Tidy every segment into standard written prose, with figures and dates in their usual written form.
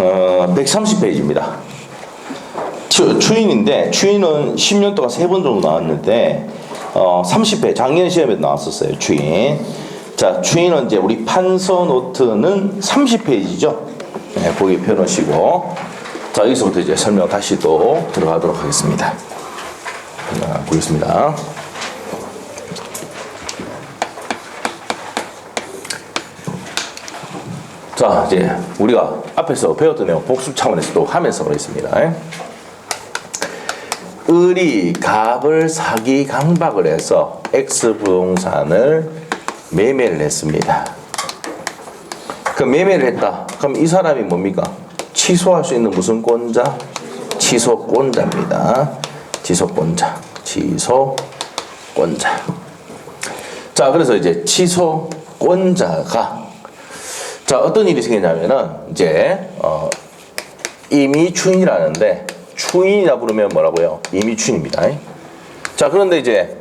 130페이지입니다. 추인인데, 추인은 10년 동안 3번 정도 나왔는데, 30회, 작년 시험에 나왔었어요, 추인. 자, 추인은 이제 우리 판서 노트는 30페이지죠. 네, 거기 펴놓으시고. 자, 여기서부터 이제 설명 다시 또 들어가도록 하겠습니다. 자, 보겠습니다. 자, 이제 우리가 앞에서 배웠던 내용 복습 차원에서 또 하면서 그랬습니다. 을이 갑을 사기 강박을 해서 X 부동산을 매매를 했습니다. 그럼 매매를 했다. 그럼 이 사람이 뭡니까? 취소할 수 있는 무슨 권자? 취소권자입니다. 취소권자. 취소권자. 자, 그래서 이제 취소권자가 자, 어떤 일이 생기냐면은 이제 임의추인이라는데 추인이라 부르면 뭐라고요? 임의추인입니다. 자, 그런데 이제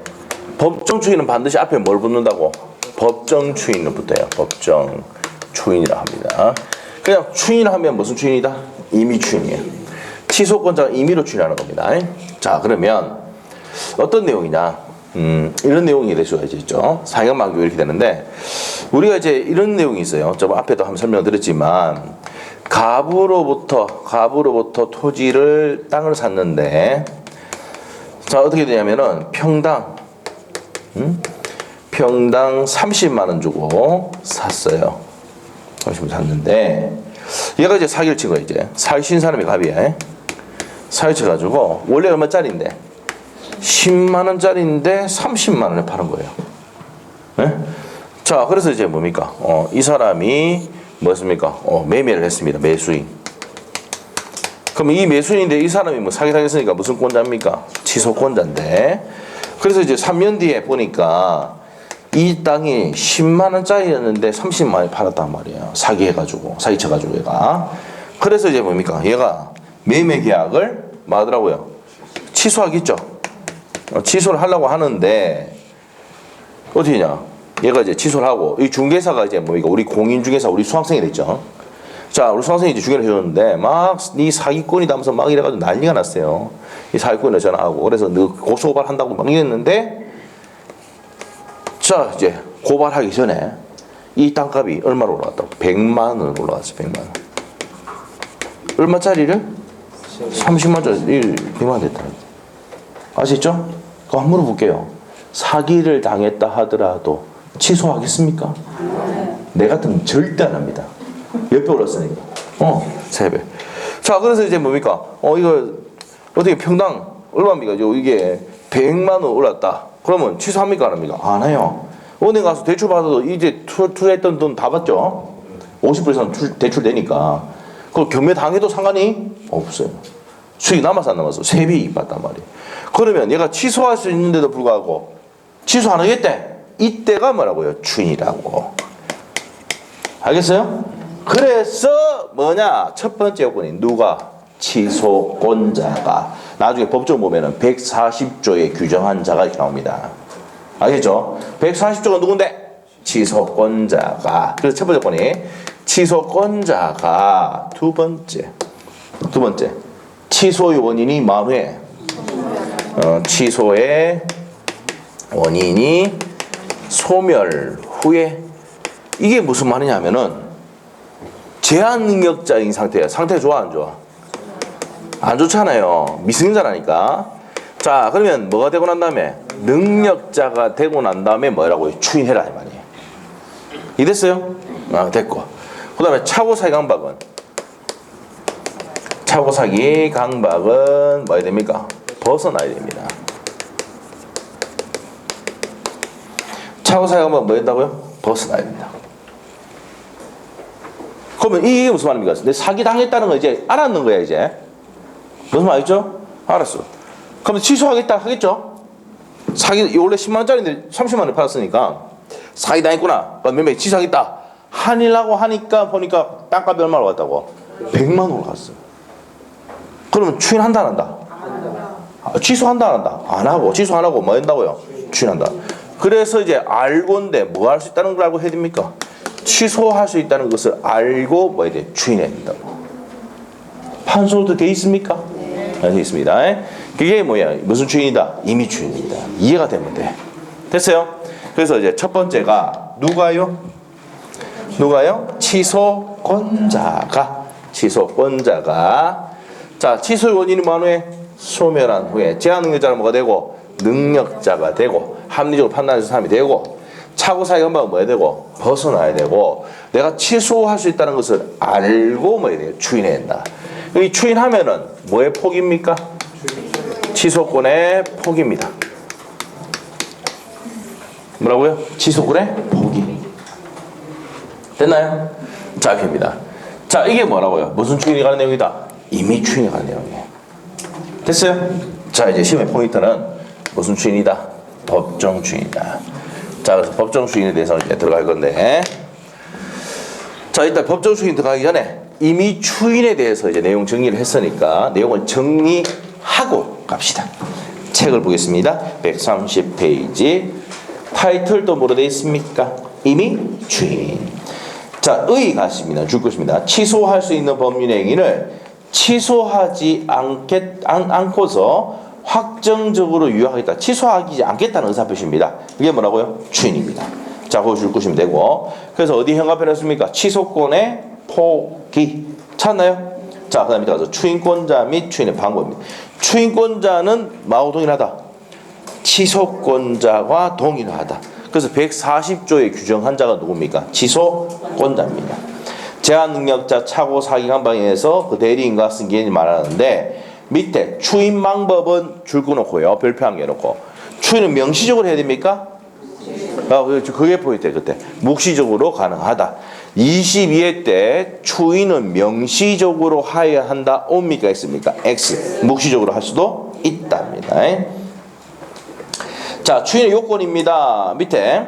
법정추인은 반드시 앞에 뭘 붙는다고? 법정추인을 붙어요. 법정추인이라 합니다. 그냥 추인하면 무슨 추인이다? 임의추인이에요. 취소권자가 임의로 추인하는 겁니다. 자, 그러면 어떤 내용이냐? 이런 내용이 될 수가 있죠. 사형만교 이렇게 되는데 우리가 이제 이런 내용이 있어요. 저번 앞에도 한번 설명드렸지만 갑으로부터 토지를 땅을 샀는데 자, 어떻게 되냐면은 평당 30만 원 주고 샀어요. 30만 원 샀는데 얘가 이제 사기를 친 거예요. 이제 사기 친 사람이 갑이야. 사기 쳐가지고 원래 얼마짜리인데 10만 원짜리인데 30만 원에 파는 거예요. 네? 자, 그래서 이제 뭡니까? 이 사람이 뭐였습니까? 매매를 했습니다. 매수인. 그럼 이 매수인인데 이 사람이 뭐 사기당했으니까 무슨 권자입니까? 취소권자인데. 그래서 이제 3년 뒤에 보니까 이 땅이 10만 원짜리였는데 30만 원에 팔았단 말이에요. 사기해가지고, 사기쳐가지고 얘가. 그래서 이제 뭡니까? 얘가 매매 계약을 뭐 하더라고요? 취소하겠죠. 취소를 하려고 하는데 어떻게 하냐? 얘가 이제 취소를 하고 이 중개사가 이제 뭐 이거 우리 공인중개사 우리 수강생이 됐죠. 자, 우리 수강생이 이제 중개를 해줬는데 막 네 사기꾼이다 하면서 막 이래가지고 난리가 났어요. 이 사기꾼을 전화하고 그래서 너 고소고발한다고 막 이랬는데 자, 이제 고발하기 전에 이 땅값이 얼마로 올라갔다고? 100만 원 올라갔어요. 100만 원. 얼마짜리를? 30만 원짜리 100만 원 됐다. 아시죠? 그거 한번 물어볼게요. 사기를 당했다 하더라도 취소하겠습니까? 내 같으면 절대 안 합니다. 몇 배 올랐으니까. 3배. 자, 그래서 이제 뭡니까? 이거 어떻게 평당 얼마입니까? 이게 100만 원 올랐다. 그러면 취소합니까? 안 합니까? 안 해요. 은행 가서 대출 받아도 이제 투자했던 돈 다 받죠? 50% 이상 대출 되니까. 그걸 경매 당해도 상관이 없어요. 수익 남아서 안 남아서 3배 이익 받단 말이에요. 그러면 얘가 취소할 수 있는데도 불구하고 취소 안 하겠대. 이때가 뭐라고요? 추인이라고. 알겠어요? 그래서 뭐냐? 첫 번째 요건이 누가? 취소권자가. 나중에 법정 보면은 140조에 규정한 자가 이렇게 나옵니다. 알겠죠? 140조가 누군데? 취소권자가. 그래서 첫 번째 요건이 취소권자가. 두 번째 취소의 원인이 만회. 취소의 원인이 소멸 후에. 이게 무슨 말이냐면은 제한 능력자인 상태야. 상태 좋아 안 좋아? 안 좋잖아요. 미승자라니까. 자, 그러면 뭐가 되고 난 다음에 능력자가 되고 난 다음에 뭐라고요? 추인해라 이 말이에요. 이랬어요? 됐고. 그 다음에 차고사기 강박은 뭐야 됩니까? 벗어나야 됩니다. 차고사기 강박은 뭐 된다고요? 벗어나야 됩니다. 그러면 이게 무슨 말입니까? 내 사기 당했다는 거 이제 알았는 거야 이제. 무슨 말이죠? 알았어. 그럼 취소하겠다 하겠죠? 사기 원래 10만 원짜리인데 30만 원에 팔았으니까 사기 당했구나. 매매 취소하겠다. 하려고 하니까 보니까 땅값이 얼마로 갔다고? 100만 원으로 갔어. 그러면 추인한다 안 한다? 취소한다 안 한다? 안 하고. 취소 안 하고 뭐 한다고요? 추인한다. 그래서 이제 알고인데 뭐 할 수 있다는 걸 알고 해야 됩니까? 취소할 수 있다는 것을 알고 뭐 해야 돼? 추인해야 된다고. 판소도 돼 있습니까? 네. 돼 있습니다. 그게 뭐야? 무슨 추인이다? 임의추인입니다. 이해가 되면 돼. 됐어요? 그래서 이제 첫 번째가 누가요? 취소권자가. 자, 취소의 원인이 뭐하노에? 소멸한 후에 제한능력자는 뭐가 되고? 능력자가 되고, 합리적으로 판단해서 사람이 되고, 차고사의 연방은 뭐야 되고? 벗어나야 되고, 내가 취소할 수 있다는 것을 알고 뭐야 돼요? 추인해야 된다. 이 추인하면은 뭐의 폭입니까? 취소권의 폭입니다. 뭐라고요? 취소권의 폭이. 됐나요? 자, 이렇게입니다. 자, 이게 뭐라고요? 무슨 추인이 가는 내용이다? 임의 추인이 가는 내용이에요. 됐어요? 자, 이제 시험의 포인트는 무슨 추인이다? 법정 추인이다. 자, 그래서 법정 추인에 대해서 이제 들어갈 건데, 자, 일단 법정 추인 들어가기 전에 임의 추인에 대해서 이제 내용 정리를 했으니까 내용을 정리하고 갑시다. 책을 보겠습니다. 130페이지. 타이틀도 뭐로 되어 있습니까? 임의 추인. 자, 의 가십니다. 줄 것입니다. 취소할 수 있는 법률 행위를 취소하지 않고서 확정적으로 유효하겠다. 취소하지 않겠다는 의사표시입니다. 이게 뭐라고요? 추인입니다. 자, 그거 줄 것이면 되고. 그래서 어디 현관편이었습니까? 취소권의 포기. 찾나요? 자, 그 다음에 가서 추인권자 및 추인의 방법입니다. 추인권자는 뭐하고 동일하다? 취소권자와 동일하다. 그래서 140조에 규정한 자가 누굽니까? 취소권자입니다. 제한능력자 차고 사기관방에서 그 대리인과 승계인이 말하는데, 밑에 추인 방법은 줄 거놓고요. 별표 한 개 놓고. 추인은 명시적으로 해야 됩니까? 그게 포인트예요. 그때 묵시적으로 가능하다. 22회 때 추인은 명시적으로 해야 한다. 옵니까? 있습니까? X. 묵시적으로 할 수도 있답니다. 자, 추인의 요건입니다. 밑에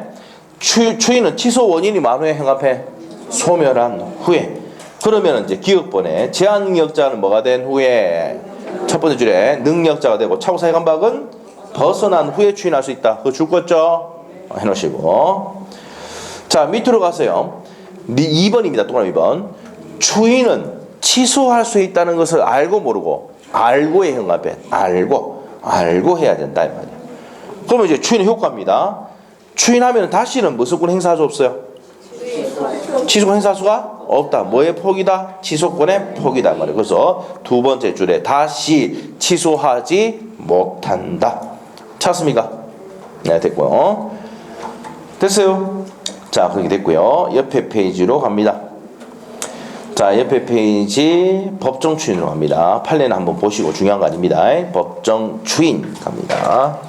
추인은 취소 원인이 만후에 현합해 소멸한 후에. 그러면 이제 기억번에 제한능력자는 뭐가 된 후에, 첫 번째 줄에 능력자가 되고 차고사의 감박은 벗어난 후에 추인할 수 있다. 그거 줄 거죠? 해놓으시고. 자, 밑으로 가세요. 2번입니다. 동그라미 2번. 추인은 취소할 수 있다는 것을 알고 모르고, 알고의 현관변, 알고 해야 된다 이 말이에요. 그러면 이제 추인의 효과입니다. 추인하면 다시는 무슨 권 행사할 수 없어요? 취소권 행사할 수가 없다. 뭐의 폭이다? 취소권의 폭이다 말이에요. 그래서 두 번째 줄에 다시 취소하지 못한다. 찾습니까? 네, 됐고요. 됐어요? 자, 그렇게 됐고요. 옆에 페이지로 갑니다. 자, 옆에 페이지 법정 추인으로 갑니다. 판례는 한번 보시고 중요한 거 아닙니다. 법정 추인 갑니다.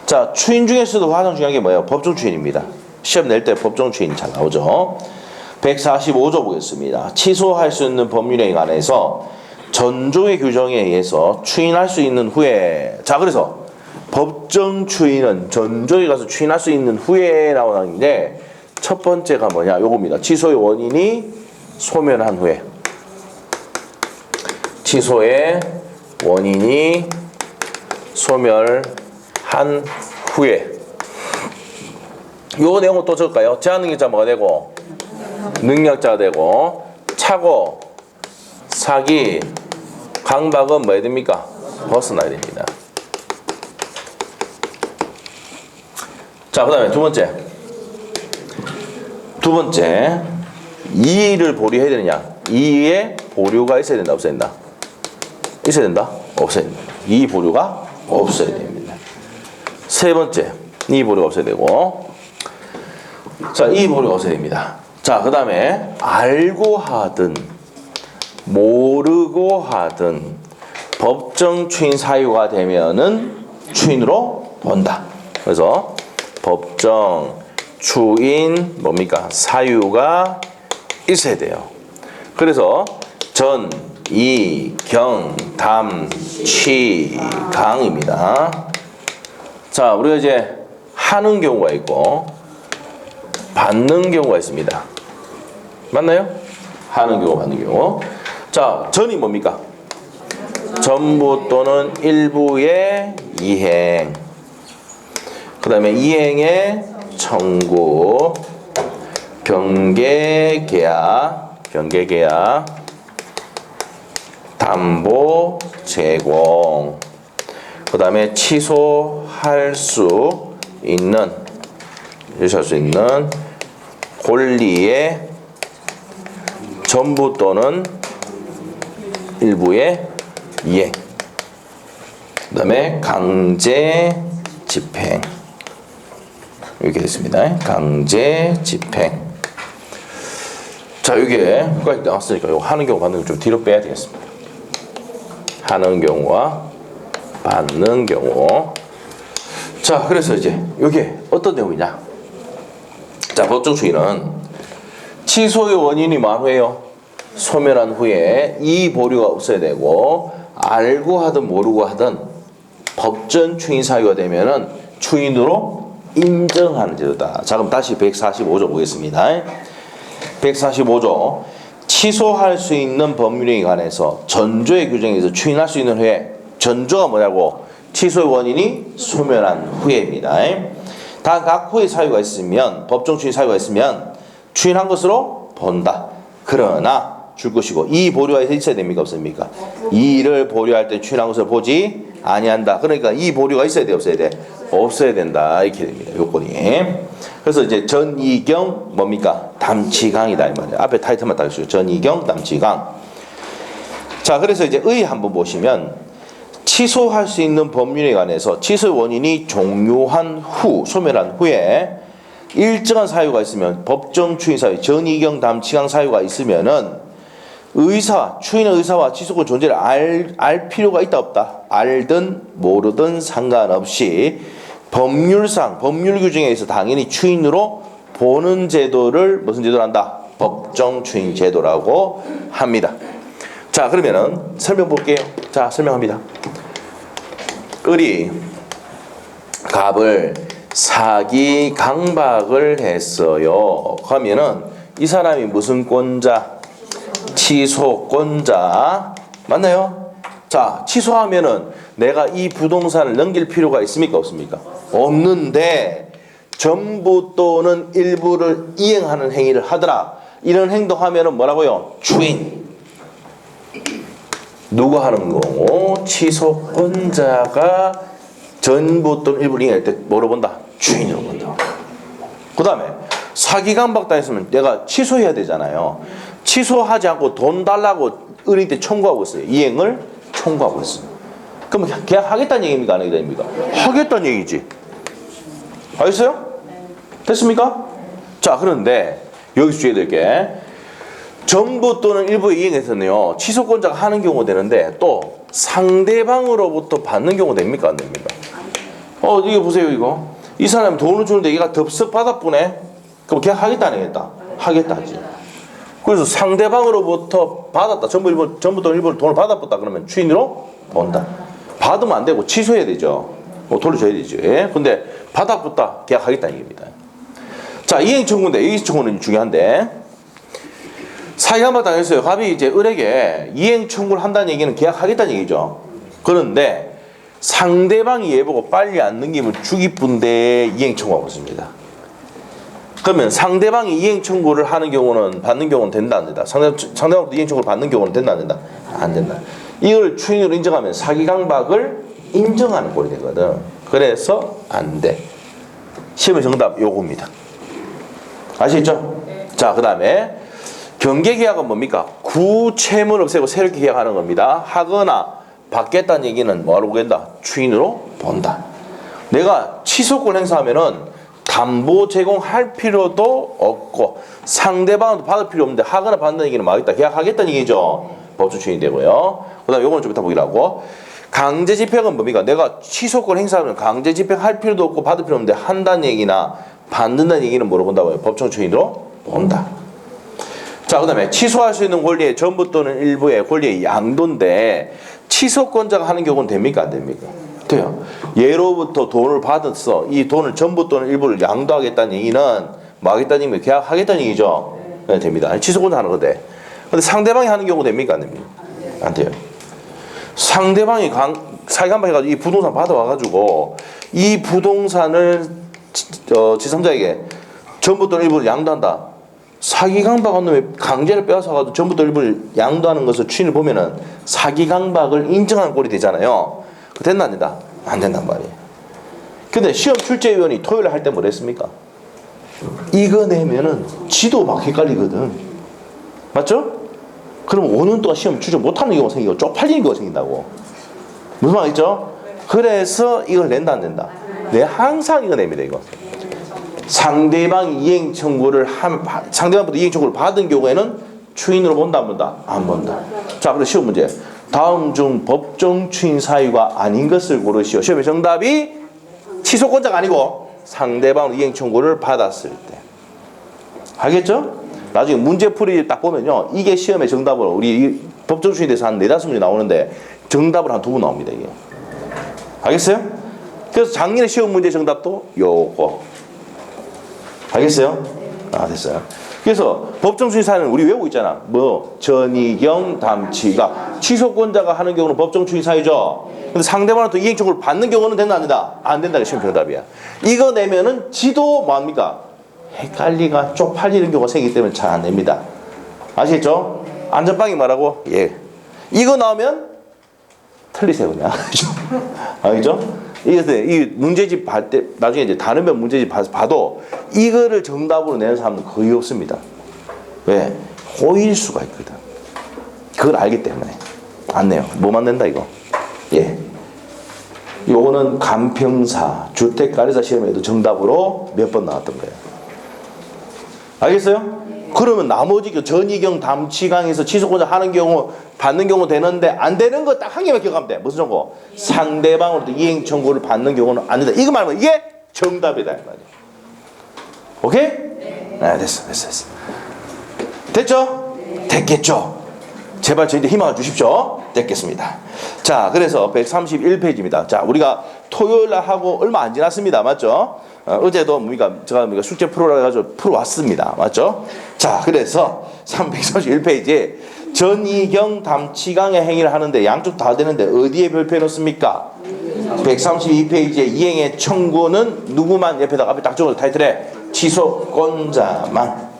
자, 추인 중에서도 가장 중요한 게 뭐예요? 법정 추인입니다. 시험 낼 때 법정 추인이 잘 나오죠. 145조 보겠습니다. 취소할 수 있는 법률행위 안에서 전조의 규정에 의해서 추인할 수 있는 후에. 자, 그래서 법정 추인은 전조에 가서 추인할 수 있는 후에 나오는 게, 첫 번째가 뭐냐? 요겁니다. 취소의 원인이 소멸한 후에. 취소의 원인이 소멸한 후에. 요 내용은 또 적을까요? 제한능력자 뭐가 되고, 능력자가 되고, 차고, 사기, 강박은 뭐 해야 됩니까? 벗어나야 됩니다. 자, 그 다음에 두 번째. 이의를 보류해야 되느냐? 이의의 보류가 있어야 된다, 없어야 된다? 있어야 된다? 없어야 된다. 이의 보류가 없어야 됩니다. 세 번째, 이의 보류가 없어야 되고. 자, 이의 보류가 없어야 됩니다. 자, 그 다음에 알고 하든 모르고 하든 법정 추인 사유가 되면은 추인으로 본다. 그래서 법정 추인 뭡니까? 사유가 있어야 돼요. 그래서 전, 이, 경, 담, 취, 강입니다. 자, 우리가 이제 하는 경우가 있고 받는 경우가 있습니다. 맞나요? 하는 경우, 받는 경우. 자, 전이 뭡니까? 전부 또는 일부의 이행. 그 다음에 이행의 청구, 변개계약, 담보 제공. 그 다음에 취소할 수 있는 권리의 전부 또는 일부의 이행. 그 다음에 강제 집행. 이렇게 됐습니다. 강제 집행. 자, 이게 여기까지 나왔으니까 이거 하는 경우 받는 경우 좀 뒤로 빼야 되겠습니다. 하는 경우와 받는 경우. 자, 그래서 이제 이게 어떤 내용이냐. 자, 법정 추이는 취소의 원인이 뭐예요? 소멸한 후에 이 보류가 없어야 되고, 알고 하든 모르고 하든 법정 추인 사유가 되면은 추인으로 인정하는 제도다. 자, 그럼 다시 145조 보겠습니다. 145조. 취소할 수 있는 법률에 관해서 전조의 규정에서 추인할 수 있는 후에, 전조가 뭐냐고? 취소의 원인이 소멸한 후에입니다. 다 각 후의 사유가 있으면, 법정 추인 사유가 있으면 추인한 것으로 본다. 그러나 줄 것이고, 이 보류가 있어야 됩니까? 없습니까? 이를 보류할 때 추인한 것을 보지 아니한다. 그러니까 이 보류가 있어야 돼? 없어야 돼? 없어야 된다. 이렇게 됩니다. 요건이. 그래서 이제 전이경 뭡니까? 담치강이다 이 말이에요. 앞에 타이틀만 딱 있어요. 전이경 담치강. 자, 그래서 이제 의 한번 보시면, 취소할 수 있는 법률에 관해서 취소의 원인이 종료한 후, 소멸한 후에 일정한 사유가 있으면, 법정 추인 사유, 전이경 담치강 사유가 있으면은 추인의 의사와 취소권 존재를 알 필요가 있다 없다. 알든 모르든 상관없이 법률상, 법률 규정에 의해서 당연히 추인으로 보는 제도를 무슨 제도로 한다? 법정 추인 제도라고 합니다. 자, 그러면은 설명 볼게요. 자, 설명합니다. 을이 갑을 사기 강박을 했어요. 그러면은 이 사람이 무슨 권자? 취소권자. 맞나요? 자, 취소하면은 내가 이 부동산을 넘길 필요가 있습니까? 없습니까? 없는데 전부 또는 일부를 이행하는 행위를 하더라. 이런 행동하면은 뭐라고요? 추인. 누가 하는 거고? 취소권자가 전부 또는 일부를 이행할 때 뭐로 본다? 추인으로 본다. 그 다음에 사기강박당했으면 내가 취소해야 되잖아요. 취소하지 않고 돈 달라고 은행한테 청구하고 있어요. 이행을 청구하고 있어요. 그럼 계약하겠다는 얘기입니까? 안 하겠다는 얘기입니까? 하겠다는 얘기지. 알겠어요? 됐습니까? 자, 그런데 여기서 주의해야 될 게, 전부 또는 일부의 이행에서는요, 취소권자가 하는 경우가 되는데 또 상대방으로부터 받는 경우가 됩니까? 안 됩니까? 이거 보세요, 이거. 이 사람이 돈을 주는데 얘가 덥석 받아보네? 그럼 계약하겠다 안 하겠다? 하겠다 하지. 그래서 상대방으로부터 받았다. 전부 또는 일부를 돈을 받아봤다. 그러면 추인으로 본다. 받으면 안 되고 취소해야 되죠. 돌려줘야 되죠. 예? 근데 받아봤다. 계약하겠다는 얘기입니다. 자, 이행 청구인데, 이행 청구는 중요한데, 사기강박 당했어요. 갑이 이제 을에게 이행 청구를 한다는 얘기는 계약하겠다는 얘기죠. 그런데 상대방이 얘보고 빨리 안 넘기면 죽이뿐데 이행 청구하고 있습니다. 그러면 상대방이 이행 청구를 하는 경우는, 받는 경우는 된다 안 된다? 상대방도 이행 청구를 받는 경우는 된다 안 된다? 안 된다. 이걸 추인으로 인정하면 사기강박을 인정하는 꼴이 되거든. 그래서 안 돼. 시험의 정답 요겁니다. 아시겠죠? 자, 그 다음에 경계계약은 뭡니까? 구채무를 없애고 새롭게 계약하는 겁니다. 하거나 받겠다는 얘기는 뭐하러 보겠다? 추인으로 본다. 내가 취소권 행사하면은 담보 제공할 필요도 없고 상대방도 받을 필요 없는데 하거나 받는 얘기는 뭐하겠다? 계약하겠다는 얘기죠. 법정 추인이 되고요. 그 다음에 요거는 좀 이따 보기로 하고, 강제 집행은 뭡니까? 내가 취소권 행사하면 강제 집행할 필요도 없고 받을 필요 없는데 한다는 얘기나 받는다는 얘기는 뭐로 본다고요? 법정 추인으로 본다. 자, 그 다음에 취소할 수 있는 권리의 전부 또는 일부의 권리의 양도인데 취소권자가 하는 경우는 됩니까? 안 됩니까? 돼요. 예로부터 돈을 받았어. 이 돈을 전부 또는 일부를 양도하겠다는 얘기는 뭐 하겠다는 얘기면 계약하겠다는 얘기죠. 네, 됩니다. 취소권자 하는 건데. 근데 상대방이 하는 경우 됩니까? 안 됩니까? 안 돼요. 상대방이 사기강박 해가지고 이 부동산 받아와가지고 이 부동산을 제3자에게 전부 또는 일부를 양도한다. 사기강박한 놈이 강제로 빼앗아가지고 전부 일부를 양도하는 것을 추인을 보면은 사기강박을 인정한 꼴이 되잖아요. 그 된다 안 된다? 안 된단 말이에요. 근데 시험 출제위원이 토요일에 할 때 뭐 했습니까? 이거 내면은 지도 막 헷갈리거든. 맞죠? 그럼 5년 동안 시험 출제 못하는 경우가 생기고 쪽팔리는 경우가 생긴다고. 무슨 말이죠? 그래서 이걸 낸다 안 된다? 네, 항상 이거 냅니다. 이거. 상대방이 이행 청구를 상대방부터 이행 청구를 받은 경우에는 추인으로 본다 안 본다? 안 본다. 자, 그럼 시험 문제. 다음 중 법정 추인 사유가 아닌 것을 고르시오. 시험의 정답이 취소권자가 아니고 상대방으로 이행 청구를 받았을 때. 알겠죠? 나중에 문제풀이 딱 보면요. 이게 시험의 정답으로 우리 법정 추인에 대해서 한 4-5문제 나오는데 정답을 한 2번 나옵니다. 이게. 알겠어요? 그래서 작년에 시험 문제 정답도 요거. 알겠어요? 아, 됐어요. 그래서 법정 추인 사유는 우리 외우고 있잖아. 뭐 전이경 담치가 취소권자가 하는 경우는 법정 추인 사유죠. 근데 상대방한테 이행 청구를 받는 경우는 된다 안 된다? 안 된다. 시험 정답이야. 이거 내면은 지도 뭐합니까? 헷갈리가 쪽팔리는 경우가 생기기 때문에 잘 안 냅니다. 아시겠죠? 안전빵이 말하고 예. 이거 나오면 틀리세요 그냥. 알겠죠? 이 문제집 할 때 나중에 이제 다른 면 문제집 봐도 이거를 정답으로 내는 사람은 거의 없습니다. 왜? 호일 수가 있거든. 그걸 알기 때문에 안 내요. 뭐만 낸다 이거. 예. 요거는 간평사 주택가리사 시험에도 정답으로 몇 번 나왔던 거예요. 알겠어요? 그러면 나머지 전이경 담치강에서 취소권자 하는 경우 받는 경우 되는데 안 되는 거 딱 한 개만 기억하면 돼. 무슨 정보? 상대방으로부터 이행 청구를 받는 경우는 안 된다. 이거 말하면 이게 정답이다 이 말이야. 오케이? 네, 됐어. 됐죠? 됐겠죠? 제발 저희한테 희망을 주십시오. 됐겠습니다. 자, 그래서 131페이지입니다. 자, 우리가 토요일 날 하고 얼마 안 지났습니다. 맞죠? 어제도 제가 숙제 풀어라 해가지고 풀어왔습니다. 맞죠? 자, 그래서 331페이지에 전이경 담치강의 행위를 하는데 양쪽 다 되는데 어디에 별표해 놓습니까? 132페이지에 이행의 청구는 누구만 옆에다가 앞에 딱 적어서 타이틀에 취소권자만.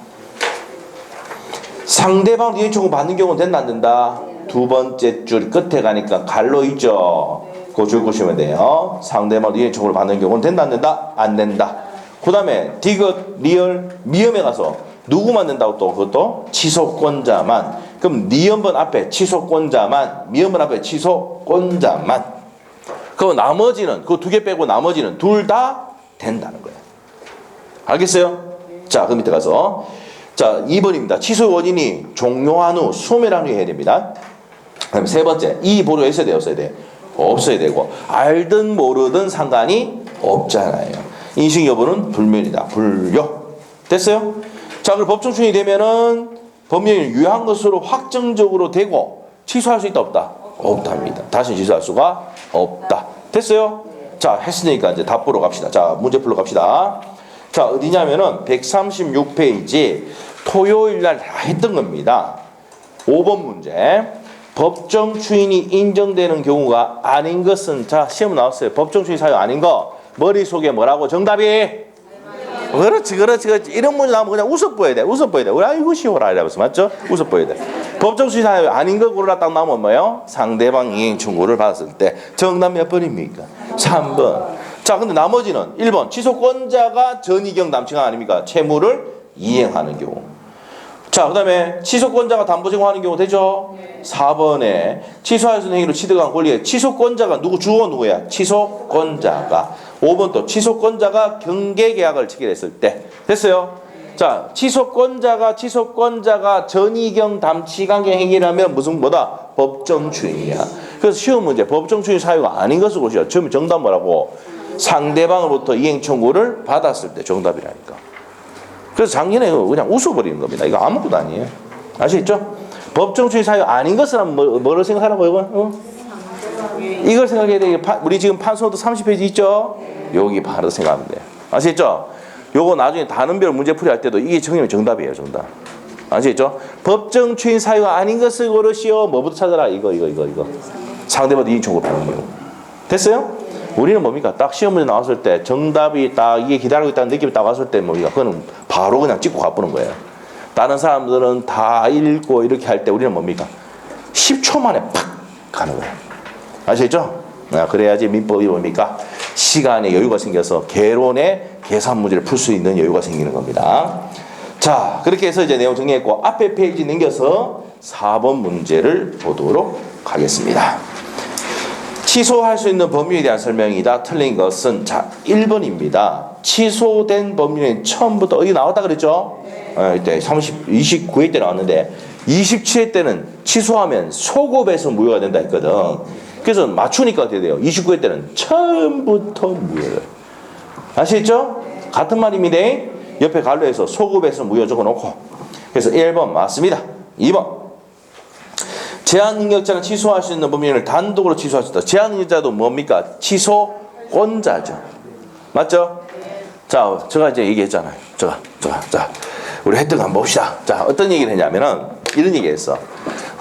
상대방 이행 청구 받는 경우는 된다 안 된다? 두 번째 줄 끝에 가니까 갈로 있죠. 그거 줄 보시면 돼요. 상대방 이행 청구를 받는 경우는 된다 안 된다? 안 된다. 그 다음에 디귿, 리얼, 미음에 가서 누구만 된다고 또 그것도 취소권자만. 그럼 니은번 앞에 취소권자만, 미음번 앞에 취소권자만. 그럼 나머지는 그 두 개 빼고 나머지는 둘 다 된다는 거예요. 알겠어요? 자, 그 밑에 가서 자 2번입니다. 취소 원인이 종료한 후 소멸한 후에 해야 됩니다. 그다음에 세 번째 이 보류가 있어야 돼요, 없어야 돼? 없어야 되고 알든 모르든 상관이 없잖아요. 인식 여부는 불면이다. 불요. 됐어요? 자, 그럼 법정 추인이 되면은 법령이 유효한 것으로 확정적으로 되고 취소할 수 있다 없다? 없답니다. 다시 취소할 수가 없다. 됐어요? 자, 했으니까 이제 답 보러 갑시다. 자, 문제 풀러 갑시다. 자, 어디냐면은 136페이지 토요일 날 다 했던 겁니다. 5번 문제. 법정 추인이 인정되는 경우가 아닌 것은, 자, 시험 나왔어요. 법정 추인 사유 아닌 거 머릿속에 뭐라고 정답이? 그렇지. 이런 문제 나오면 그냥 웃어 보여야 돼. 우리 아이고 쉬워라 이러면서. 맞죠? 웃어 보여야 돼. 법정 추인 사유 아닌 거 고르라 딱 나오면 뭐예요? 상대방 이행 청구를 받았을 때 정답 몇 번입니까? 3번. 자, 근데 나머지는 1번 취소권자가 전이경 담치강 아닙니까? 채무를 이행하는 경우. 자, 그 다음에 취소권자가 담보 제공하는 경우 되죠? 4번에 취소할 수 있는 행위로 취득한 권리에 취소권자가 주어가 누구야? 취소권자가. 5번 또 취소권자가 경계계약을 체결했을 때. 됐어요? 자, 취소권자가 전이경 담치강의 행위를 하면 뭐다? 법정 추인이야. 그래서 시험 문제 법정 추인 사유가 아닌 것을 보시죠. 처음에 정답 뭐라고? 상대방으로부터 이행 청구를 받았을 때 정답이라니까. 그래서 작년에 그냥 웃어버리는 겁니다. 이거 아무것도 아니에요. 아시겠죠? 법정 추인 사유 아닌 것을 하면 뭐를 생각하라고 이건? 이걸 생각해야 돼. 우리 지금 판소도 30페이지 있죠? 여기 바로 생각하면 돼요. 아시겠죠? 요거 나중에 다른별 문제풀이 할 때도 이게 정답이에요. 정답. 아시겠죠? 법정 추인 사유가 아닌 것을 고르시오. 뭐부터 찾아라? 이거. 상대방도 이행 청구를 받는 경우. 됐어요? 우리는 뭡니까? 딱 시험 문제 나왔을 때 정답이 딱 이게 기다리고 있다는 느낌이 딱 왔을 때 뭡니까? 그거는 바로 그냥 찍고 가보는 거예요. 다른 사람들은 다 읽고 이렇게 할 때 우리는 뭡니까? 10초 만에 팍 가는 거예요. 아시겠죠? 그래야지 민법이 뭡니까? 시간에 여유가 생겨서 개론의 계산 문제를 풀 수 있는 여유가 생기는 겁니다. 자, 그렇게 해서 이제 내용 정리했고 앞에 페이지 넘겨서 4번 문제를 보도록 하겠습니다. 취소할 수 있는 법률에 대한 설명이다. 틀린 것은 자 1번입니다. 취소된 법률은 처음부터 어디 나왔다 그랬죠? 이때 29회 때 나왔는데 27회 때는 취소하면 소급에서 무효가 된다 했거든. 그래서 맞추니까 어떻게 돼요? 29회 때는 처음부터 무효예요. 아시겠죠? 같은 말입니다. 옆에 갈로에서 소급에서 무효 적어놓고. 그래서 1번 맞습니다. 2번 제한 능력자는 취소할 수 있는 법률을 단독으로 취소할 수 있다. 제한 능력자도 뭡니까? 취소권자죠. 맞죠? 자, 제가 이제 얘기했잖아요. 자, 우리 혜택 한번 봅시다. 자, 어떤 얘기를 했냐면은 이런 얘기 했어.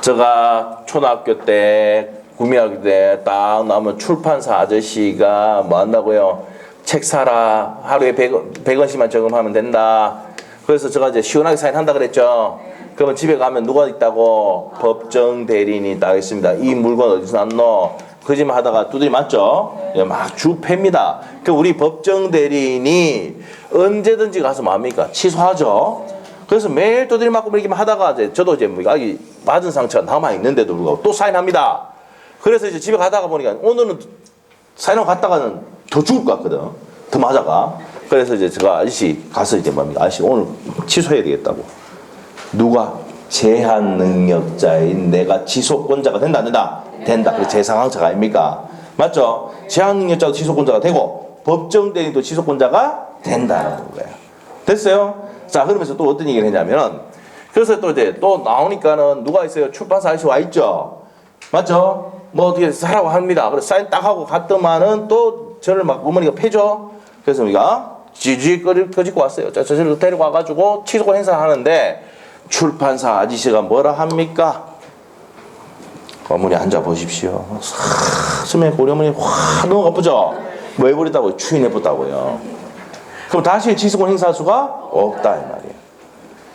제가 초등학교 때, 구미학교 때 딱 나오면 출판사 아저씨가 뭐 한다고요? 책 사라. 하루에 100원씩만 저금하면 된다. 그래서 제가 이제 시원하게 사인한다 그랬죠. 그러면 집에 가면 누가 있다고? 법정 대리인이 있다 있습니다. 이 물건 어디서 났노? 거짓말 하다가 두드리 맞죠? 막 주패입니다. 그럼 우리 법정 대리인이 언제든지 가서 뭡니까? 취소하죠. 그래서 매일 두드리 맞고 이렇게 하다가 이제 저도 이제 아기 맞은 상처가 남아 있는데도 불구하고 또 사인합니다. 그래서 이제 집에 가다가 보니까 오늘은 사인하고 갔다가는 더 죽을 것 같거든. 더 맞아가. 그래서 이제 제가 아저씨 가서 이제 뭡니까? 아저씨 오늘 취소해야 되겠다고. 누가? 제한 능력자인 내가 취소권자가 된다 안 된다? 된다. 그게 제 상황차가 아닙니까? 맞죠? 제한 능력자도 취소권자가 되고 법정 대리인도 취소권자가 된다는 거예요. 됐어요? 자, 그러면서 또 어떤 얘기를 했냐면은 그래서 또 이제 또 나오니까는 누가 있어요? 출판사 아저씨 와 있죠? 맞죠? 뭐 어떻게 하라고 합니다. 그래서 사인 딱 하고 갔더만은 또 저를 막 어머니가 패죠? 그래서 우리가 지지 꺼짓고 왔어요. 저를 데리고 와가지고 취소권 행사를 하는데 출판사 아저씨가 뭐라 합니까? 어머니 앉아 보십시오. 스멜 우리 어머니 확 너무 아프죠? 뭐 해버렸다고요? 추인해봤다고요. 그럼 다시 취소권 행사할 수가 없다 이 말이에요.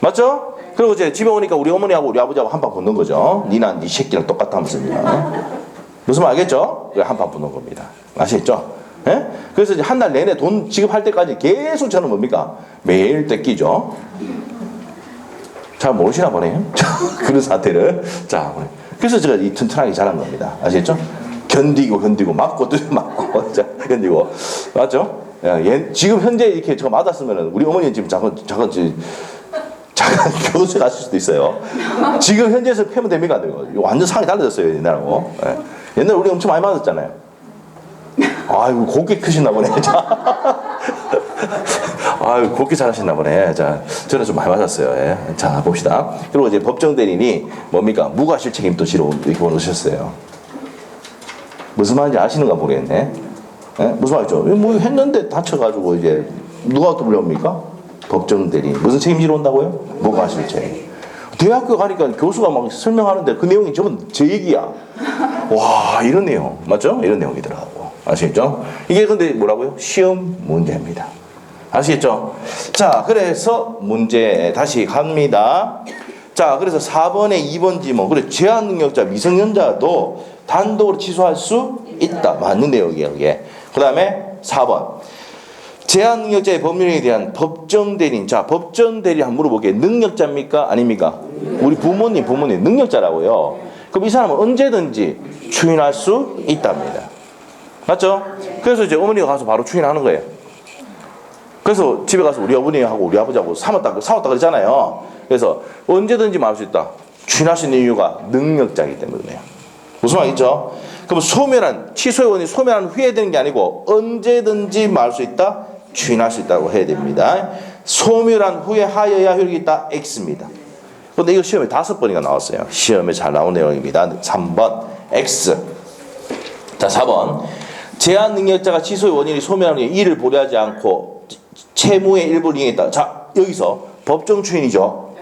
맞죠? 그리고 이제 집에 오니까 우리 어머니하고 우리 아버지하고 한판 붙는 거죠. 니나 니 새끼랑 똑같다면서요. 무슨 말 알겠죠? 그래 한판 붙는 겁니다. 아시겠죠? 예? 그래서 이제 한 달 내내 돈 지급할 때까지 계속 저는 뭡니까? 매일 떼끼죠. 잘 모르시나 보네요. 그런 사태를. 자, 그래서 제가 이 튼튼하게 자란 겁니다. 아시겠죠? 견디고 맞고 또 맞고 견디고 맞죠? 지금 현재 이렇게 저 맞았으면은 우리 어머니는 지금 잠깐 교도소에 갔을 수도 있어요. 지금 현재에서 패면 됩니까 안 돼요? 완전 상황이 달라졌어요 옛날하고. 옛날 우리 엄청 많이 맞았잖아요. 아이고 곱게 크시나 보네. 아유 곱게 잘하셨나 보네. 자, 저는 좀 많이 맞았어요. 예. 자 봅시다. 그리고 이제 법정 대리인이 뭡니까? 무과실 책임 또 지로 이렇게 보내셨어요. 무슨 말인지 아시는가 모르겠네. 예? 무슨 말이죠? 뭐 했는데 다쳐가지고 이제 누가 또 불려옵니까? 법정 대리인. 무슨 책임지러 온다고요? 무과실 책임. 대학교 가니까 교수가 막 설명하는데 그 내용이 저건 제 얘기야. 와 이런 내용 맞죠? 이런 내용이더라고. 아시겠죠? 이게 근데 뭐라고요? 시험 문제입니다. 아시겠죠? 자, 그래서 문제 다시 갑니다. 자, 그래서 4번에 2번 지문. 그래, 제한 능력자, 미성년자도 단독으로 취소할 수 있다. 맞는 내용이에요, 이게. 그 다음에 4번. 제한 능력자의 법률에 대한 법정 대리인. 자, 법정 대리인 한번 물어볼게요. 능력자입니까? 아닙니까? 우리 부모님 능력자라고요. 그럼 이 사람은 언제든지 추인할 수 있답니다. 맞죠? 그래서 이제 어머니가 가서 바로 추인하는 거예요. 그래서 집에 가서 우리 어머니하고 우리 아버지하고 사왔다 그러잖아요. 그래서 언제든지 말할 수 있다. 추인할 수 있는 이유가 능력자이기 때문이에요. 무슨 말이죠? 그럼 소멸한, 취소의 원인이 소멸한 후에 되는 게 아니고 언제든지 말할 수 있다. 추인할 수 있다고 해야 됩니다. 소멸한 후에 하여야 효력이 있다. X입니다. 그런데 이거 시험에 5번이나 나왔어요. 시험에 잘 나온 내용입니다. 3번 X. 자 4번. 제한 능력자가 취소의 원인이 소멸한 후에 이를 보류하지 않고 채무의 일부를 이행했다. 자 여기서 법정 추인이죠.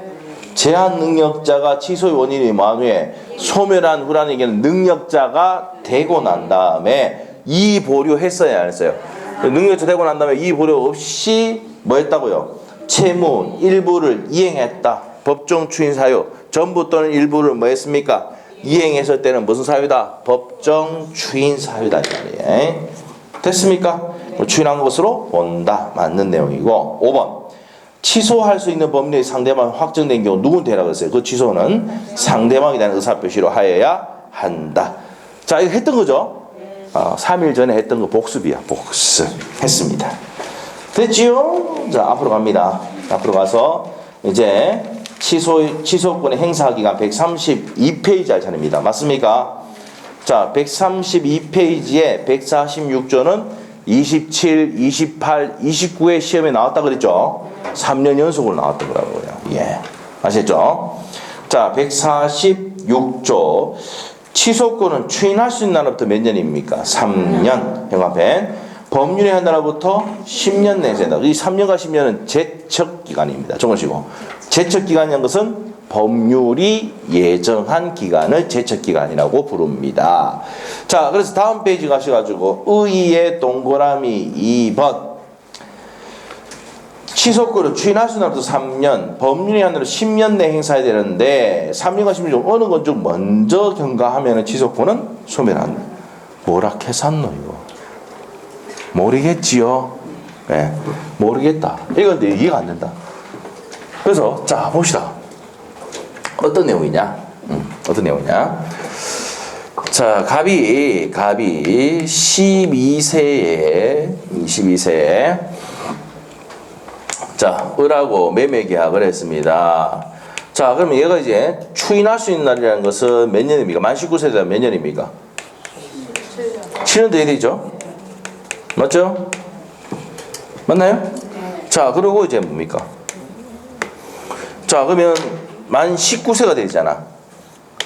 제한 능력자가 취소의 원인이 뭐한 후에 소멸한 후라는 얘기는 능력자가 되고 난 다음에 이 보류했어야 안 했어요. 능력자 되고 난 다음에 이 보류 없이 뭐 했다고요? 채무 일부를 이행했다. 법정 추인 사유 전부 또는 일부를 뭐 했습니까? 이행했을 때는 무슨 사유다? 법정 추인 사유다 이 말이에요. 됐습니까? 추인한 것으로 본다. 맞는 내용이고 5번 취소할 수 있는 법률이 상대방이 확정된 경우 누구한테 하라고 했어요? 그 취소는 상대방에 대한 의사표시로 하여야 한다. 자, 이거 했던 거죠? 3일 전에 했던 거 복습이야. 복습. 했습니다. 됐지요? 자, 앞으로 갑니다. 앞으로 가서 이제 취소권의 행사 기간 132페이지 할 차례입니다. 맞습니까? 자, 132페이지에 146조는 27, 28, 29의 시험에 나왔다 그랬죠? 3년 연속으로 나왔던 거라고요. 예. 아셨죠? 자, 146조. 취소권은 추인할 수 있는 날부터 몇 년입니까? 3년. 형합해. 법률에 한 날부터 10년 내세다. 이 3년과 10년은 제척기간입니다. 정하시고. 제척기간이라는 것은 법률이 예정한 기간을 제척기간이라고 부릅니다. 자, 그래서 다음 페이지 가셔가지고 의의 동그라미 2번 취소권을 추인할 수 있는 날부터 3년, 법률이 한 날로 10년 내 행사해야 되는데 3년과 10년 중 어느 건 좀 먼저 경과하면 취소권은 소멸한다. 뭐라 캐산노 이거? 모르겠지요? 네, 모르겠다. 이건 내 이해가 안 된다. 그래서 자 봅시다. 어떤 내용이냐? 어떤 내용이냐? 자, 갑이 12세에 자, 을하고 매매 계약을 했습니다. 자, 그러면 얘가 이제 추인할 수 있는 날이라는 것은 몇 년입니까? 만 19세 되면 몇 년입니까? 7년 돼야 되죠? 맞죠? 맞나요? 자, 그리고 이제 뭡니까? 자, 그러면 만 19세가 되잖아.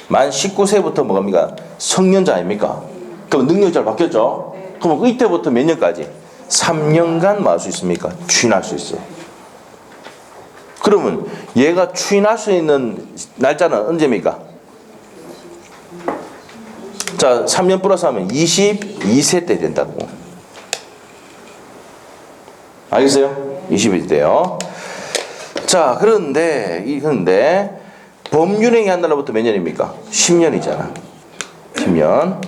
만 19세부터 뭐갑니까? 성년자 아닙니까? 그럼 능력자로 바뀌었죠? 그럼 이때부터 몇 년까지? 3년간 뭐 할 수 있습니까? 추인할 수 있어요. 그러면 얘가 추인할 수 있는 날짜는 언제입니까? 자, 3년 플러스 하면 22세 때 된다고. 알겠어요? 22세 때요. 자, 그런데 법률행위 한 날로부터 몇 년입니까? 10년이잖아. 10년.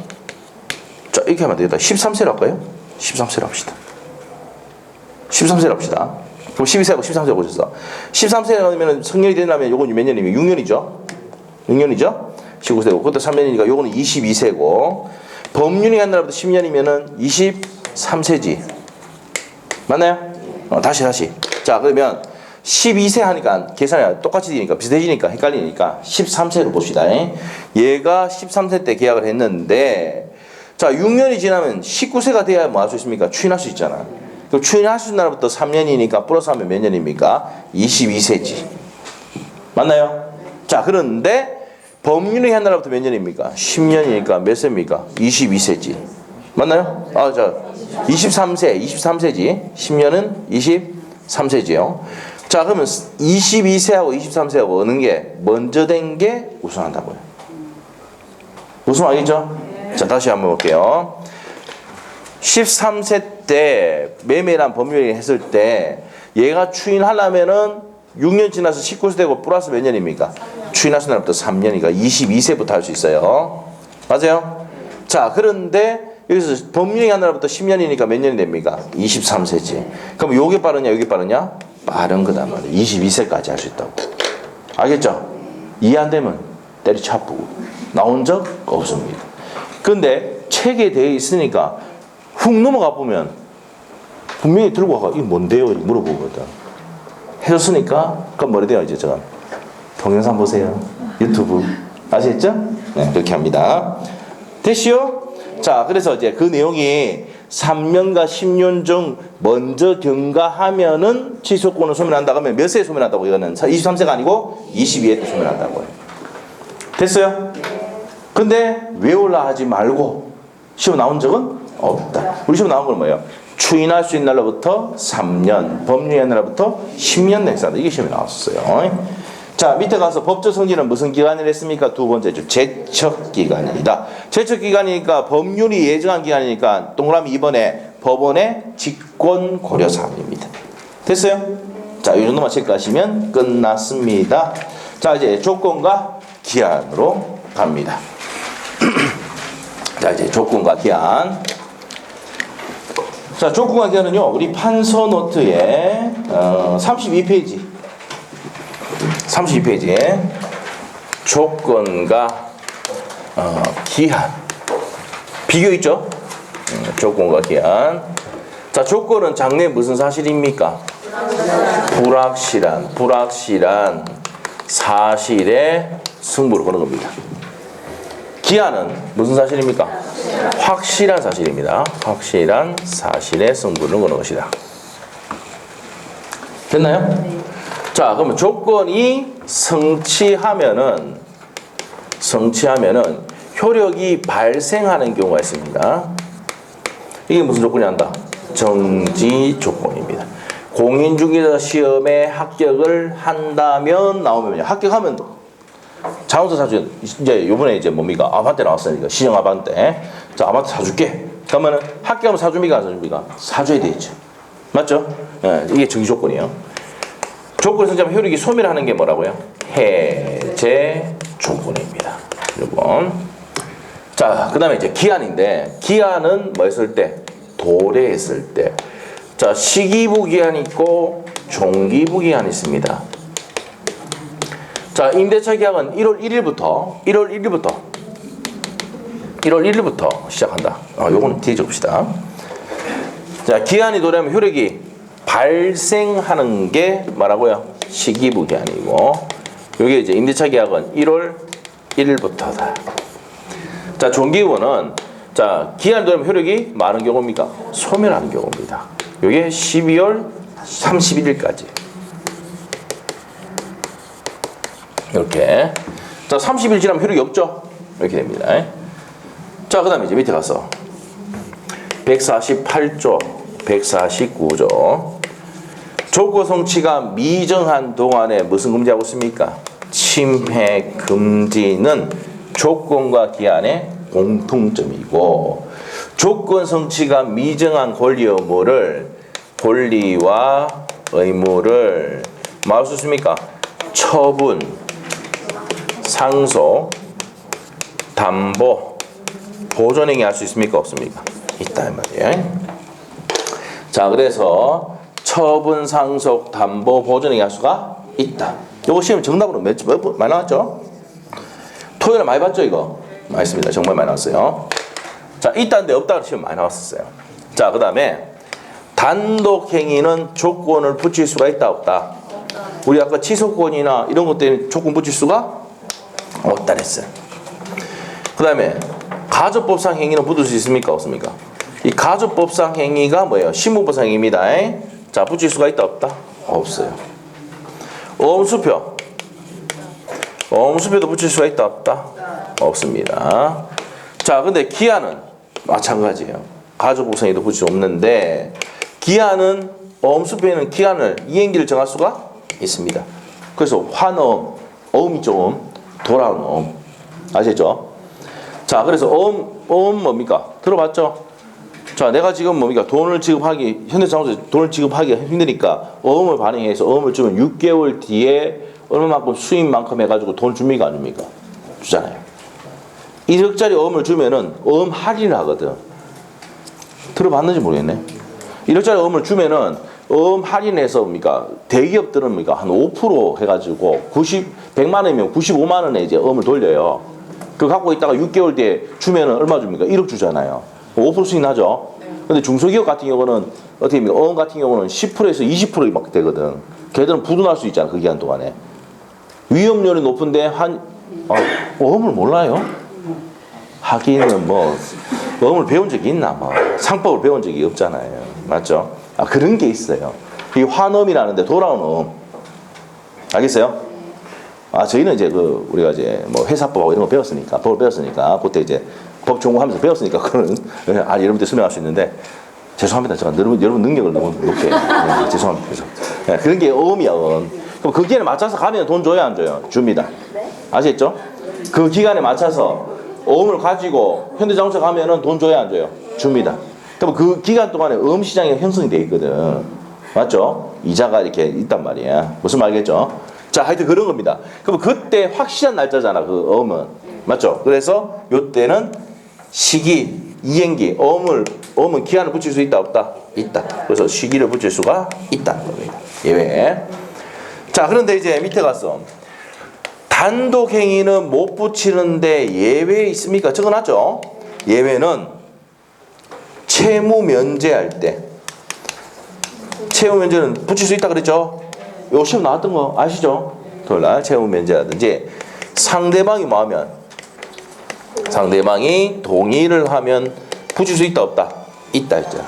자, 이렇게 하면 되겠다. 13세로 할까요? 13세로 합시다. 13세로 합시다. 그럼 12세하고 13세 보셨어. 13세면 성년이 되려면 요건 몇 년이면 6년이죠. 6년이죠. 19세고 그것도 3년이니까 요거는 22세고 법률이 한 날부터 10년이면은 23세지. 맞나요? 다시. 자, 그러면 12세 하니까 계산이 똑같이 되니까 비슷해지니까 헷갈리니까 13세로 봅시다. 얘가 13세 때 계약을 했는데 자, 6년이 지나면 19세가 돼야 뭐 할 수 있습니까? 추인할 수 있잖아. 그럼 추인할 수 있는 날부터 3년이니까 플러스 하면 몇 년입니까? 22세지. 맞나요? 자, 그런데 법률이 한 날부터 몇 년입니까? 10년이니까 몇 세입니까? 22세지. 맞나요? 자, 23세지. 10년은 23세지요. 자, 그러면 22세하고 23세하고 어느 게 먼저 된 게 우선한다고요. 무슨 말이죠? 자, 다시 한번 볼게요. 13세 때 매매란 법률이 했을 때 얘가 추인하려면은 6년 지나서 19세 되고 플러스 몇 년입니까? 추인할 수 있는 날부터 3년이니까 22세부터 할 수 있어요. 맞아요? 자, 그런데 여기서 법률이 한 날부터 10년이니까 몇 년이 됩니까? 23세지. 그럼 요게 빠르냐 요게 빠르냐? 빠른 거다 말이야. 22세까지 할 수 있다고. 알겠죠? 이해 안 되면 때려쳐보고 나온 적 없습니다. 근데 책에 되어 있으니까 훅 넘어가 보면 분명히 들고 와가 이게 뭔데요? 물어보거든. 해줬으니까 그럼 뭐래 돼요 이제 저 동영상 보세요. 유튜브 아시겠죠? 네, 그렇게 합니다. 됐시요? 자, 그래서 이제 그 내용이 3년과 10년 중 먼저 경과하면은 취소권을 소멸한다고 하면 몇 세에 소멸한다고? 이거는 23세가 아니고 22세 때 소멸한다고요. 됐어요? 근데 외우라 하지 말고 시험 나온 적은 없다. 우리 시험 나온 건 뭐예요? 추인할 수 있는 날로부터 3년, 법률의 날로부터 10년 넥사다. 이게 시험에 나왔어요. 자, 밑에 가서 법적 성질은 무슨 기간을 했습니까? 두 번째 줄 제척기간이다. 제척기간이니까 법률이 예정한 기간이니까 동그라미 2번에 법원의 직권 고려 사항입니다. 됐어요? 자, 이 정도만 체크하시면 끝났습니다. 자, 이제 조건과 기한으로 갑니다. 자, 이제 조건과 기한. 자, 조건과 기한은요, 우리 판서 노트에 32페이지. 32페이지에 조건과 기한. 비교 있죠? 조건과 기한. 자, 조건은 장래 무슨 사실입니까? 불확실한 사실의 승부를 거는 겁니다. 기한은 무슨 사실입니까? 확실한 사실입니다. 확실한 사실의 승부를 거는 것이다. 됐나요? 자, 그러면 조건이 성취하면은 효력이 발생하는 경우가 있습니다. 이게 무슨 조건이 한다? 정지 조건입니다. 공인중개사 시험에 합격을 한다면 나오면요. 합격하면 자동차 사주 이제 요번에 이제 뭡니까? 아반떼 나왔으니까 신형 아반떼. 자, 아반떼 사줄게. 그러면은 합격하면 사줍니까? 안 사줍니까? 사줘야 되겠죠. 맞죠? 네, 이게 정지 조건이에요. 조건을 성취하면 효력이 소멸하는 게 뭐라고요? 해제 조건입니다. 이번. 자, 그 다음에 이제 기한인데, 기한은 뭐 했을 때? 도래했을 때. 자, 시기부 기한이 있고 종기부 기한이 있습니다. 자, 임대차 계약은 1월 1일부터 시작한다. 요거는 뒤에 적읍시다. 자, 기한이 도래하면 효력이 발생하는 게 뭐라고요? 시기부 기한이고, 요게 이제 임대차 계약은 1월 1일부터다. 자, 종기부는 자, 기한이 도래하면 효력이 많은 경우입니까? 소멸하는 경우입니다. 요게 12월 31일까지. 이렇게. 자, 30일 지나면 효력이 없죠? 이렇게 됩니다. 자, 그 다음에 이제 밑에 가서 148조, 149조. 조건 성취가 미정한 동안에 무슨 금지하고 있습니까? 침해 금지는 조건과 기한의 공통점이고, 조건 성취가 미정한 권리와 의무를 뭐할 수 있습니까? 처분, 상속, 담보, 보존행위 할 수 있습니까? 없습니까? 있다 이 말이에요. 자, 그래서 처분, 상속, 담보, 보존행위 할 수가 있다. 요거 시험 정답으로 많이 나왔죠? 토요일에 많이 봤죠, 이거? 많습니다. 정말 많이 나왔어요. 자, 있다는데 없다는 시험 많이 나왔었어요. 자, 그 다음에 단독행위는 조건을 붙일 수가 있다, 없다? 우리 아까 취소권이나 이런 것 때문에 조건 붙일 수가 없다 그랬어요. 그 다음에 가족법상 행위는 붙을 수 있습니까? 없습니까? 이 가족법상 행위가 뭐예요? 신문법상 행위입니다. 자, 붙일 수가 있다, 없다? 없어요. 어음수표도 붙일 수가 있다, 없다? 없습니다. 자, 근데 기한은 마찬가지예요. 가족법상 행위도 붙일 수 없는데, 기한은 어음수표에는 기한을 이행기를 정할 수가 있습니다. 그래서 환어음, 어음이 조금 돌아오는 어음. 아시죠? 자, 그래서 어음 뭡니까? 들어봤죠? 자, 내가 지금 뭡니까? 현대자동차 돈을 지급하기 힘드니까 어음을 반영해서 어음을 주면 6개월 뒤에 얼마만큼 수입만큼 해가지고 돈 줍니까? 안 줍니까? 주잖아요. 1억짜리 어음을 주면은 어음 할인을 하거든. 들어봤는지 모르겠네. 1억짜리 어음을 주면은 어음 할인해서 뭡니까? 대기업들은 뭡니까? 한 5% 해가지고 100만 원이면 95만 원에 이제 어음을 돌려요. 그거 갖고 있다가 6개월 뒤에 주면은 얼마 줍니까? 1억 주잖아요. 5% 수익 나죠? 근데 중소기업 같은 경우는 어떻게 됩니까? 어음 같은 경우는 10%에서 20% 막 되거든. 걔들은 부도날 수 있잖아, 그 기간 동안에. 위험률이 높은데 어음을 몰라요? 하기는 뭐 어음을 배운 적이 있나? 뭐 상법을 배운 적이 없잖아요. 맞죠? 그런 게 있어요. 이 환음이라는데 돌아오는 어음. 알겠어요? 저희는 이제 우리가 이제 뭐 회사법하고 이런 거 배웠으니까, 법을 배웠으니까, 그때 이제 법 전공하면서 배웠으니까, 그거는, 여러분들 설명할 수 있는데, 죄송합니다. 제가 여러분 능력을 너무 높게. 죄송합니다. 그래서. 그런 게 어음이야, 어음. 그럼 그 기간에 맞춰서 가면 돈 줘야 안 줘요? 줍니다. 아시겠죠? 그 기간에 맞춰서 어음을 가지고 현대자동차 가면은 돈 줘야 안 줘요? 줍니다. 그럼 그 기간 동안에 어음 시장이 형성이 돼 있거든. 맞죠? 이자가 이렇게 있단 말이야. 무슨 말이겠죠? 자, 하여튼 그런 겁니다. 그럼 그때 확실한 날짜잖아, 그 엄은. 맞죠? 그래서 요때는 시기, 이행기, 엄은 기한을 붙일 수 있다, 없다? 있다. 그래서 시기를 붙일 수가 있다는 겁니다. 예외. 자, 그런데 이제 밑에 가서 단독행위는 못 붙이는데 예외 있습니까? 적어놨죠? 예외는 채무 면제할 때. 채무 면제는 붙일 수 있다 그랬죠? 요 시험 나왔던 거 아시죠? 토요일날 채무 면제라든지 상대방이 뭐 하면 상대방이 동의를 하면 붙일 수 있다 없다? 있다 했죠.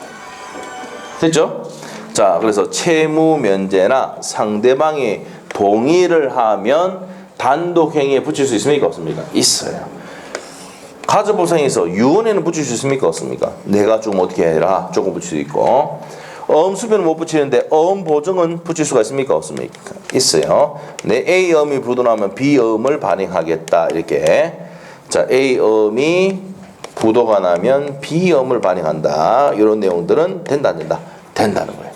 됐죠? 자, 그래서 채무 면제나 상대방이 동의를 하면 단독행위에 붙일 수 있습니까? 없습니까? 있어요. 가처분상에서 유언에는 붙일 수 있습니까? 없습니까? 내가 좀 어떻게 해라 조금 붙일 수 있고 엄수변은 못 붙이는데 엄보증은 붙일 수가 있습니까? 없습니까? 있어요. 내 A엄이 부도나면 B엄을 발행하겠다 이렇게. 자, A엄이 부도가 나면 B엄을 발행한다 이런 내용들은 된다 안 된다? 된다는 거예요.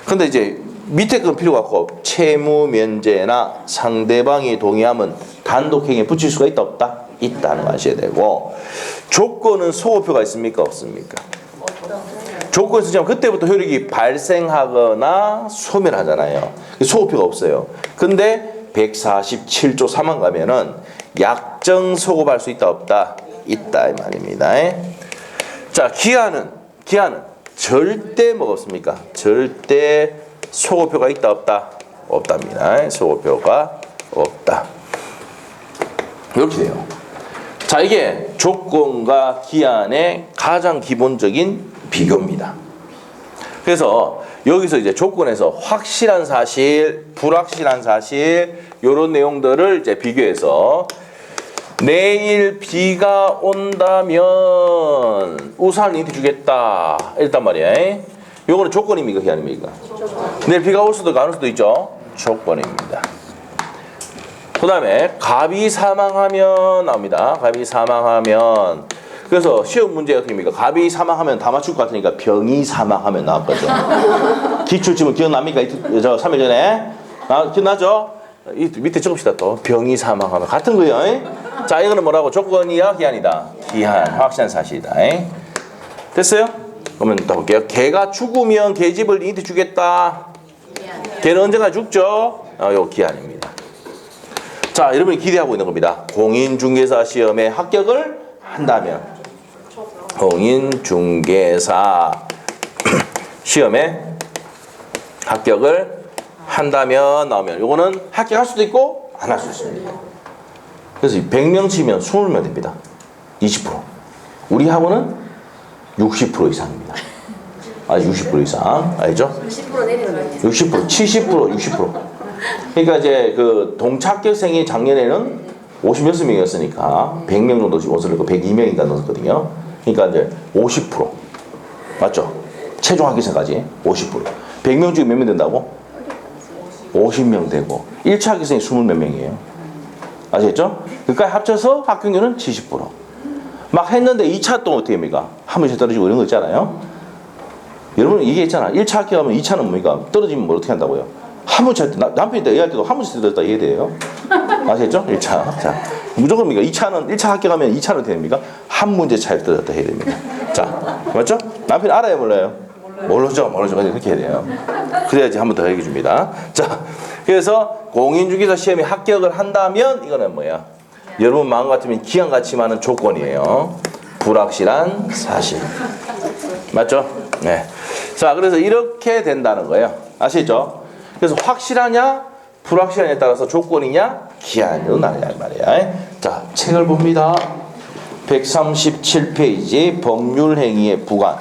근데 이제 밑에 건 필요가 없고 채무 면제나 상대방이 동의하면 단독행위에 붙일 수가 있다 없다? 있다는 거 아셔야 되고 조건은 소호표가 있습니까? 없습니까? 조건이 있으면 그때부터 효력이 발생하거나 소멸하잖아요. 소호표가 없어요. 근데 147조 3항 가면은 약정 소급할 수 있다 없다? 있다 이 말입니다. 자, 기한은 절대 뭐가 없습니까? 절대 소호표가 있다 없다? 없답니다. 소호표가 없다. 이렇게 돼요. 자, 이게 조건과 기한의 가장 기본적인 비교입니다. 그래서 여기서 이제 조건에서 확실한 사실, 불확실한 사실 이런 내용들을 이제 비교해서 내일 비가 온다면 우산을 니한테 주겠다 이랬단 말이야. 요거는 조건입니까? 기한입니까? 내일 비가 올 수도 안 올 수도 있죠. 조건입니다. 그 다음에 갑이 사망하면 나옵니다. 갑이 사망하면 그래서 시험 문제가 어떻게 됩니까? 갑이 사망하면 다 맞출 것 같으니까 병이 사망하면 나왔거든. 기출집은 기억납니까? 저 3일 전에 기억나죠? 이 밑에 적읍시다. 또 병이 사망하면 같은 거예요. 자, 이거는 뭐라고? 조건이야 기한이다? 기한. 확실한 사실이다. 됐어요? 그러면 또 볼게요. 개가 죽으면 개집을 니한테 주겠다. 개는 언제나 죽죠? 요 기한입니다. 자, 여러분이 기대하고 있는 겁니다. 공인중개사 시험에 합격을 한다면 공인중개사 시험에 합격을 한다면 나오면 요거는 합격할 수도 있고 안 할 수 있습니다. 그래서 100명 치면 20명 됩니다. 20%. 우리 학원은 60% 이상입니다. 60% 이상. 알죠? 60% 내리는 60%, 70%, 60%. 그러니까 이제 그 동차합격생이 작년에는 50몇 명이었으니까 100명 정도 원서를 넣고 102명인가 넣었거든요. 그러니까 이제 50%. 맞죠? 최종 합격생까지 50%. 100명 중에 몇 명 된다고? 50명 되고 1차 합격생이 20몇 명이에요. 아시겠죠? 그러니까 합쳐서 합격률은 70%. 막 했는데 2차 또 어떻게 합니까? 한 번씩 떨어지고 이런 거 있잖아요. 여러분 이게 있잖아. 1차 합격하면 2차는 뭡니까? 떨어지면 뭘 어떻게 한다고요? 한 번씩 할 때, 남편이 얘기할 때도 한 번씩 떨어졌다 이해돼요? 아시겠죠? 1차. 자, 무조건 뭡니까? 1차 합격하면 2차는 어떻게 됩니까? 한 문제 차이로 떨어졌다 해야 됩니다. 자, 맞죠? 남편이 알아요, 몰라요? 모르죠. 그렇게 해야 돼요. 그래야지 한 번 더 얘기해 줍니다. 자, 그래서 공인중개사 시험에 합격을 한다면 이거는 뭐야? 여러분 마음 같으면 기한 같이 많은 조건이에요. 불확실한 사실. 맞죠? 네. 자, 그래서 이렇게 된다는 거예요. 아시죠? 그래서 확실하냐, 불확실하냐에 따라서 조건이냐, 기한으로 나뉘냐 말이야. 자, 책을 봅니다. 137페이지 법률행위의 부관.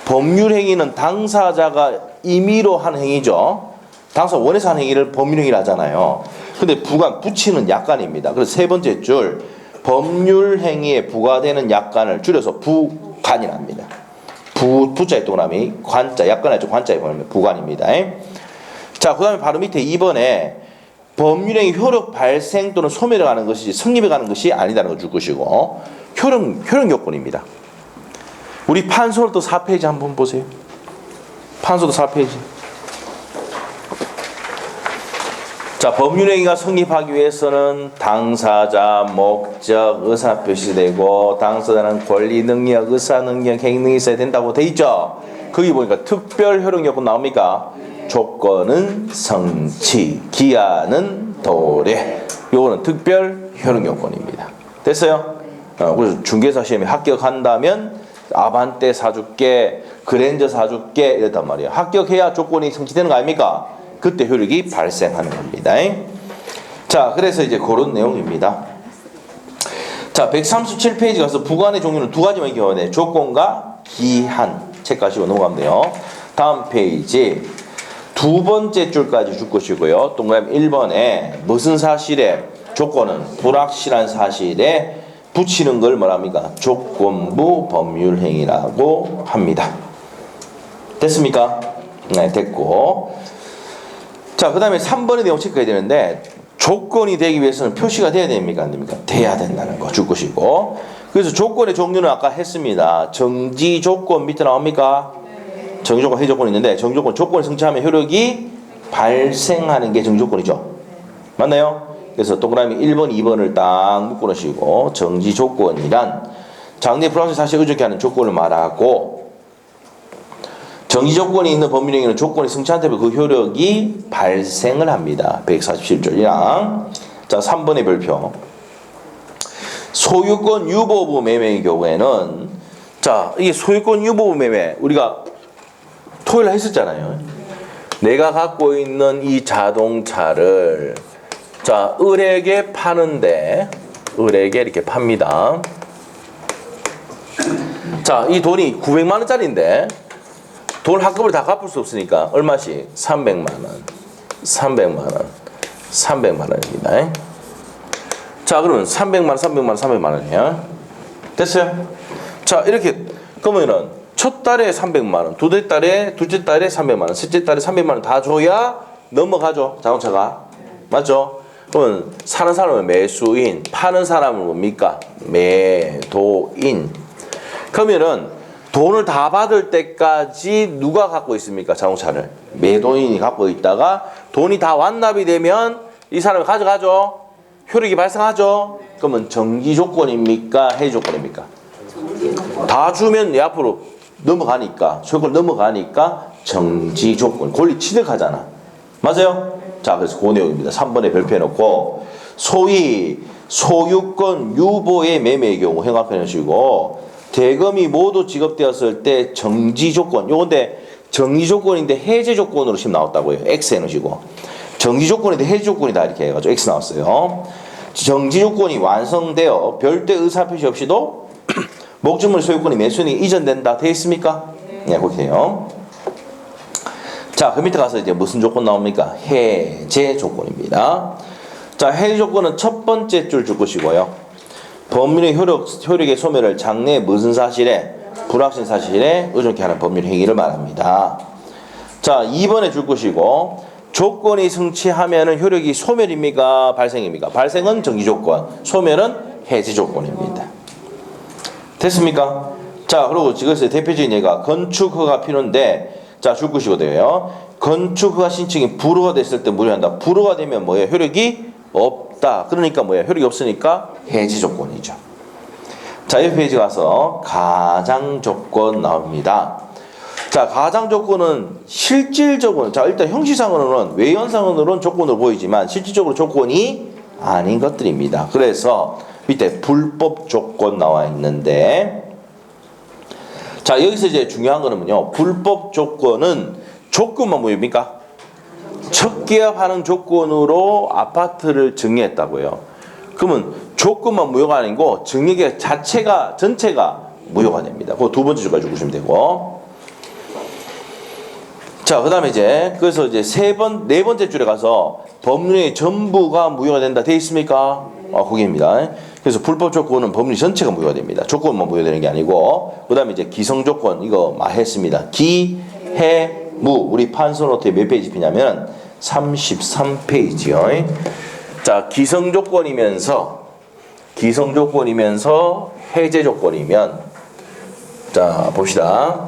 법률행위는 당사자가 임의로 한 행위죠. 당사 원해서 한 행위를 법률행위를 하잖아요. 근데 부관, 붙이는 약관입니다. 그래서 세 번째 줄 법률행위에 부과되는 약관을 줄여서 부관이랍니다. 부자의 동그라미, 관자, 약관의 관자에 보면 부관입니다. 자, 그 다음에 바로 밑에 2번에 법률행위 효력 발생 또는 소멸에 가는 것이지 성립에 가는 것이 아니다는 걸 줄 것이고 효력 요건입니다. 우리 판소를 또 4페이지 한번 보세요. 판소도 4페이지. 자, 법률행위가 성립하기 위해서는 당사자, 목적, 의사표시 되고 당사자는 권리, 능력, 의사, 능력, 행능이 있어야 된다고 돼 있죠. 거기 보니까 특별 효력 요건 나옵니까? 조건은 성취, 기한은 도래. 요거는 특별 효력 요건입니다. 됐어요? 그래서 중개사 시험에 합격한다면 아반떼 사줄게, 그랜저 사줄게 이랬단 말이에요. 합격해야 조건이 성취되는 거 아닙니까? 그때 효력이 발생하는 겁니다. 자, 그래서 이제 그런 내용입니다. 자, 137페이지 가서 부관의 종류는 두 가지만 기억하네. 조건과 기한. 체크하시고 넘어가면 돼요. 다음 페이지 두 번째 줄까지 줄 것이고요. 동그라미 1번에 무슨 사실에 조건은 불확실한 사실에 붙이는 걸 뭐랍니까? 조건부 법률행위라고 합니다. 됐습니까? 네, 됐고. 자, 그 다음에 3번의 내용 체크해야 되는데 조건이 되기 위해서는 표시가 돼야 됩니까? 안 됩니까? 돼야 된다는 거 줄 것이고. 그래서 조건의 종류는 아까 했습니다. 정지 조건 밑에 나옵니까? 정지 조건, 해지 조건이 있는데 정지 조건, 조건을 성취하면 효력이 발생하는 게 정지 조건이죠. 맞나요? 그래서 동그라미 1번, 2번을 딱 묶어 놓으시고 정지 조건이란 장래 불확실 사실을 의존케 하는 조건을 말하고 정지 조건이 있는 법률행위는 조건이 성취한 때문에 그 효력이 발생을 합니다. 147조이랑 자 3번의 별표 소유권 유보부 매매의 경우에는 자 이게 소유권 유보부 매매 우리가 토요일에 했었잖아요. 내가 갖고 있는 이 자동차를 자 을에게 파는데 을에게 이렇게 팝니다. 자 이 돈이 900만 원짜리인데 돈 한꺼번에 다 갚을 수 없으니까 얼마씩? 300만 원 300만 원 300만 원입니다. 자 그러면 300만 원 300만 원 300만 원이에요. 됐어요? 자 이렇게 그러면은 첫 달에 300만 원 둘째 달에 300만 원 셋째 달에 300만 원 다 줘야 넘어가죠 자동차가. 맞죠? 그러면 사는 사람은 매수인 파는 사람은 뭡니까? 매도인. 그러면은 돈을 다 받을 때까지 누가 갖고 있습니까? 자동차를 매도인이 갖고 있다가 돈이 다 완납이 되면 이 사람이 가져가죠. 효력이 발생하죠. 그러면 정지 조건입니까? 해지 조건입니까? 다 주면 내 앞으로 넘어가니까 소유권 넘어가니까 정지 조건 권리 취득하잖아. 맞아요? 자 그래서 그 내용입니다. 3번에 별표해 놓고 소위 소유권 유보의 매매의 경우 행합해 놓으시고 대금이 모두 지급되었을 때 정지 조건 요건데 정지 조건인데 해제 조건으로 지금 나왔다고요. X 해놓으시고 정지 조건인데 해제 조건이다 이렇게 해가지고 X 나왔어요. 정지 조건이 완성되어 별도의 의사표시 없이도 목적물 소유권이 매수인에게 이전된다 되어 있습니까? 네 그렇게 해요. 자, 그 밑에 가서 이제 무슨 조건 나옵니까? 해제 조건입니다. 자, 해제 조건은 첫 번째 줄 줄 것이고요. 법률의 효력의 소멸을 장래 무슨 사실에 불확신 사실에 의존케 하는 법률 행위를 말합니다. 자, 2번에 줄 것이고 조건이 성취하면은 효력이 소멸입니까? 발생입니까? 발생은 정지 조건, 소멸은 해제 조건입니다. 됐습니까? 자, 그리고 지금서 대표적인 예가 건축 허가 필요인데 자, 줄 것이거든요. 건축 허가 신청이 불허가 됐을 때 무효한다. 불허가 되면 뭐예요? 효력이 없다. 그러니까 뭐예요? 효력이 없으니까 해지 조건이죠. 자, 이 페이지 가서 가장 조건 나옵니다. 자, 가장 조건은 실질적으로는 자, 일단 형식상으로는 외연상으로는 조건으로 보이지만 실질적으로 조건이 아닌 것들입니다. 그래서 밑에 불법 조건 나와 있는데 자, 여기서 이제 중요한 거는 뭐냐? 불법 조건은 조건만 뭐입니까? 첫 계약하는 조건으로 아파트를 증여했다고요. 그러면 조건만 무효가 아니고 증여계약 자체가 전체가 무효가 됩니다. 그 두 번째 줄까지 주시면 되고. 자, 그다음에 이제 그래서 이제 네 번째 줄에 가서 법률의 전부가 무효가 된다 돼 있습니까? 거기입니다. 그래서 불법 조건은 법률 전체가 무효가 됩니다. 조건만 무효되는 게 아니고. 그다음에 이제 기성 조건 이거 말했습니다. 기, 해, 무. 우리 판서 노트에 몇 페이지 피냐면 33페이지요. 자, 기성 조건이면서 해제 조건이면 자, 봅시다.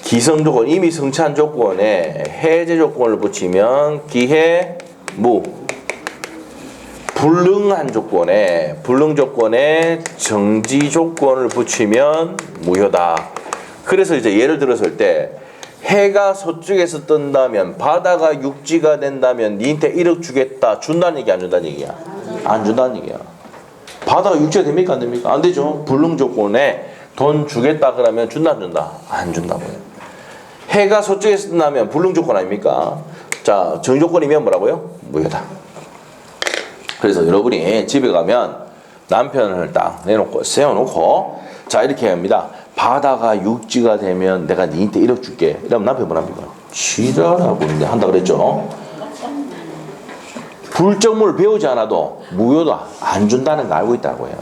기성 조건 이미 성취한 조건에 해제 조건을 붙이면 기해 무. 불능한 조건에 정지 조건을 붙이면 무효다. 그래서 이제 예를 들었을 때 해가 서쪽에서 뜬다면 바다가 육지가 된다면 니한테 1억 주겠다. 준다는 얘기 안 준다는 얘기야? 안 준다는 얘기야. 바다가 육지가 됩니까 안 됩니까? 안 되죠. 불능 조건에 돈 주겠다 그러면 준다 안 준다? 안 준다고요. 해가 서쪽에서 뜬다면 불능 조건 아닙니까? 자, 정지 조건이면 뭐라고요? 무효다. 그래서 여러분이 집에 가면 남편을 딱 내놓고 세워놓고 자 이렇게 합니다. 바다가 육지가 되면 내가 니한테 1억 줄게. 이러면 남편 뭐랍니까? 지랄하고 있는데 한다 그랬죠. 불정물 배우지 않아도 무효다. 안 준다는 거 알고 있다고요.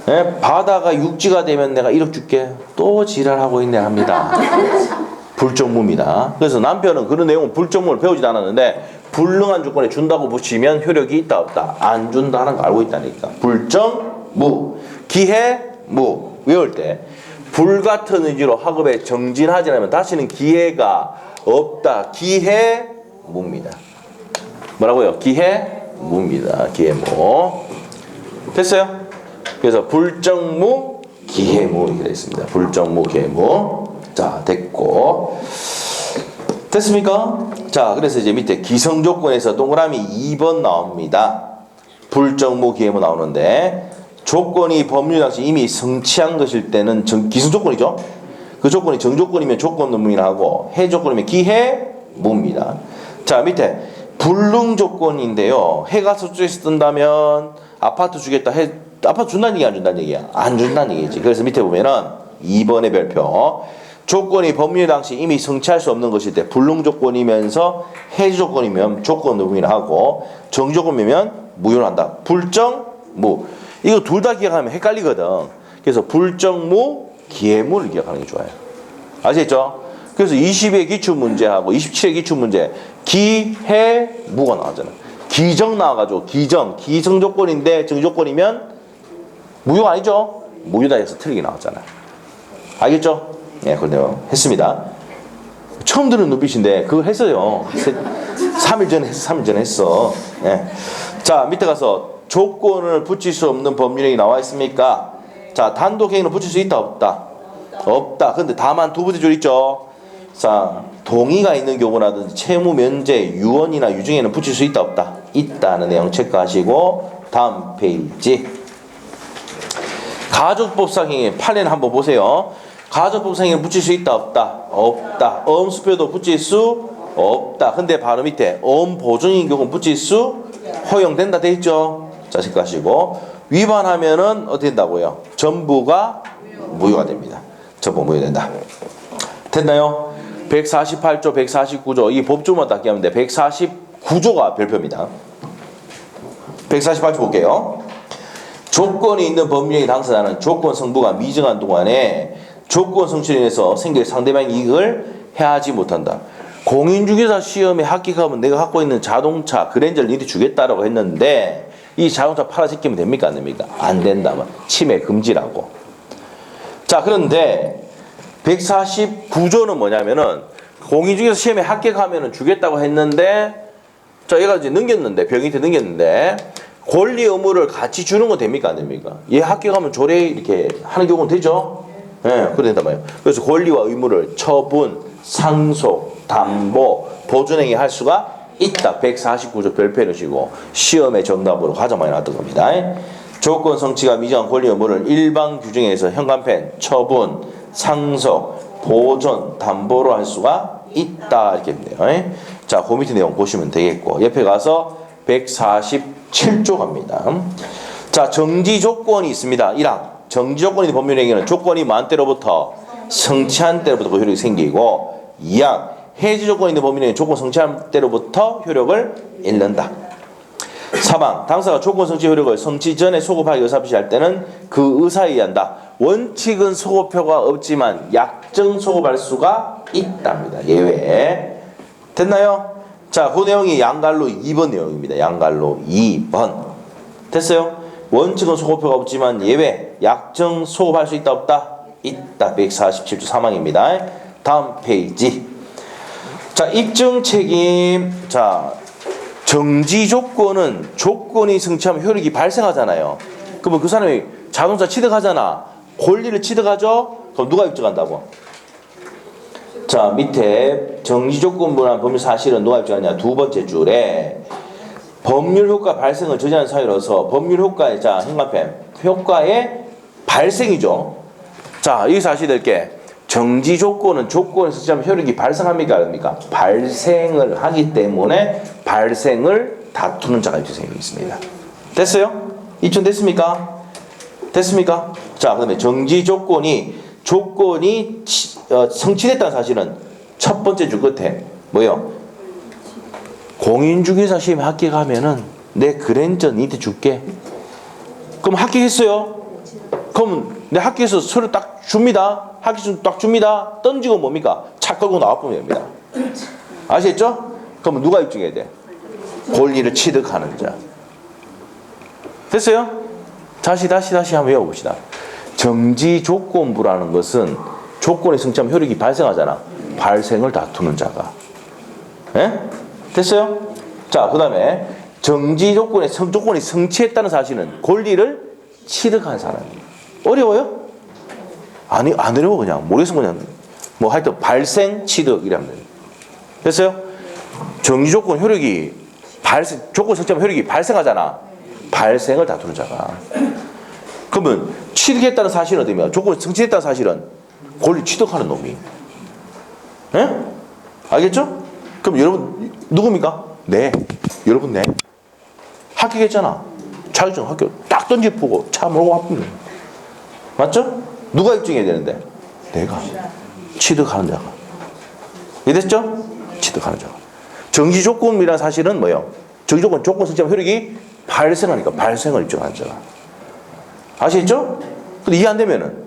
예? 바다가 육지가 되면 내가 1억 줄게. 또 지랄하고 있네 합니다. 불정무입니다. 그래서 남편은 그런 내용은 불정무를 배우지도 않았는데 불능한 조건에 준다고 붙이면 효력이 있다 없다 안 준다는 거 알고 있다니까. 불정무 기해무 외울 때 불같은 의지로 학업에 정진하지 않으면 다시는 기회가 없다. 기해무입니다. 뭐라고요? 기해무입니다. 기해무 됐어요? 그래서 불정무 기해무 이렇게 되어 있습니다. 불정무 기해무. 자 됐고 됐습니까? 자 그래서 이제 밑에 기성조건에서 동그라미 2번 나옵니다. 불정무 기해무 나오는데 조건이 법률 당시 이미 성취한 것일 때는 기성조건이죠. 그 조건이 정조건이면 조건문이라 하고 해조건이면 기해무입니다. 자 밑에 불능조건인데요. 해가 서쪽에서 뜬다면 아파트 주겠다. 아파트 준다는 얘기 안 준다는 얘기야? 안 준다는 얘기지. 그래서 밑에 보면은 2번의 별표 조건이 법률 당시 이미 성취할 수 없는 것일 때 불능조건이면서 해조건이면 조건문이라 하고 정조건이면 무효를 한다. 불정무 이거 둘 다 기억하면 헷갈리거든. 그래서 불정무 기해무를 기억하는 게 좋아요. 아시겠죠? 그래서 20의 기출문제하고 27의 기출문제 기해무가 나왔잖아. 기정 나와가지고 기성조건인데 정조건이면 무효 아니죠? 무효다 해서 틀리게 나왔잖아. 알겠죠? 네, 그런데요. 했습니다. 처음 듣는 눈빛인데 그걸 했어요. 3일 전에 했어. 네. 자, 밑에 가서 조건을 붙일 수 없는 법률행위 나와 있습니까? 자, 단독행위는 붙일 수 있다 없다? 없다. 근데 다만 두 번째 줄 있죠? 자, 동의가 있는 경우라든지 채무 면제, 유언이나 유증에는 붙일 수 있다 없다? 있다는 내용 체크하시고 다음 페이지. 가족법상행위 8년 한번 보세요. 가족법상행위 붙일 수 있다 없다? 없다. 엄수표도 붙일 수 없다. 근데 바로 밑에 엄보증인 경우 붙일 수 허용된다 돼 있죠. 자 체크하시고 위반하면은 어떻게 된다고요? 전부가 무효가 됩니다. 전부 무효된다. 됐나요? 148조 149조 이 법조만 딱 기하면 돼. 149조가 별표입니다. 148조 볼게요. 조건이 있는 법률행위 당사자는 조건 성부가 미정한 동안에 조건 성취로 인해서 생길 상대방의 이익을 해하지 못한다. 공인중개사 시험에 합격하면 내가 갖고 있는 자동차 그랜저를 니한테 주겠다라고 했는데 이 자동차 팔아제끼면 됩니까 안 됩니까? 안 된다면 침해 금지라고. 자 그런데 149조는 뭐냐면은 공인중개사 시험에 합격하면 주겠다고 했는데 자 얘가 이제 넘겼는데 병인한테 넘겼는데 권리 의무를 같이 주는 건 됩니까 안 됩니까? 얘 합격하면 조례 이렇게 하는 경우는 되죠. 예, 네, 그래 된단 말이에요. 그래서 권리와 의무를 처분, 상속, 담보, 보존행위 할 수가 있다. 149조 별표해 놓으시고 시험의 정답으로 가장 많이 나왔던 겁니다. 조건 성취가 미정한 권리 의무를 일반 규정에서 현관펜, 처분, 상속, 보존, 담보로 할 수가 있다. 이렇게 됩니다. 자, 그 밑에 내용 보시면 되겠고 옆에 가서 147조 갑니다. 자, 정지 조건이 있습니다. 1항. 정지 조건이 법률행위는 조건이 많은 때로부터 성취한 때로부터 그 효력이 생기고 2항. 해지 조건이 있는 법률행위는 조건 성취한 때로부터 효력을 잃는다. 3항. 당사가 조건 성취 효력을 성취 전에 소급하기 의사표시할 때는 그 의사에 의한다. 원칙은 소급표가 없지만 약정 소급할 수가 있답니다. 예외. 됐나요? 자, 그 내용이 양갈로 2번 내용입니다. 양갈로 2번. 됐어요? 원칙은 소급표가 없지만 예외. 약정 소급할 수 있다 없다? 있다. 147조 3항입니다. 다음 페이지. 자, 입증 책임. 자, 정지 조건은 조건이 성취하면 효력이 발생하잖아요. 그러면 그 사람이 자동차 취득하잖아. 권리를 취득하죠? 그럼 누가 입증한다고? 자, 밑에 정지 조건부란 법률 사실은 누가 입증하냐? 두 번째 줄에 법률 효과 발생을 저지하는 사유로서 법률 효과의 자, 행간편 효과의 발생이죠. 자, 여기서 아셔야 될 게 정지 조건은 조건을 성취하면 효력이 발생합니까? 아닙니까? 발생을 하기 때문에 발생을 다투는 자가 입증이 있습니다. 됐어요? 입증됐습니까? 됐습니까? 자, 그다음에 정지 조건이 성취됐다는 사실은 첫 번째 줄 끝에 뭐요? 공인중개사 시험에 합격하면은 내 그랜저 니한테 줄게. 그럼 합격했어요? 그럼 내 합격해서 서류 딱 줍니다. 합격 딱 줍니다. 던지고 뭡니까? 차 끌고 나와보면 됩니다. 아시겠죠? 그럼 누가 입증해야 돼? 권리를 취득하는 자. 됐어요? 다시 한번 외워봅시다. 정지 조건부라는 것은 조건이 성취하면 효력이 발생하잖아. 발생을 다투는 자가. 예? 됐어요? 자, 그 다음에 정지 조건이 성취했다는 사실은 권리를 취득한 사람이에요. 어려워요? 아니, 안 어려워. 그냥 모르겠으면 그냥 뭐 하여튼 발생 취득 이라면 돼요. 됐어요? 정지 조건 효력이 조건 성취하면 효력이 발생하잖아. 발생을 다투는 자가. 그러면 취득했다는 사실은 어디면 조건이 성취했다는 사실은 권리 취득하는 놈이. 예? 알겠죠? 그럼 여러분 누굽니까? 네. 여러분 네. 합격했잖아. 자격증 합격 딱 던지고 차 몰고 왔습니다. 맞죠? 누가 입증해야 되는데? 내가. 취득하는 자가. 이해됐죠? 취득하는 자가. 정지 조건이라는 사실은 뭐예요? 정지 조건 성취하면 효력이 발생하니까 발생을 입증하는 자가. 아시겠죠? 근데 이해 안 되면은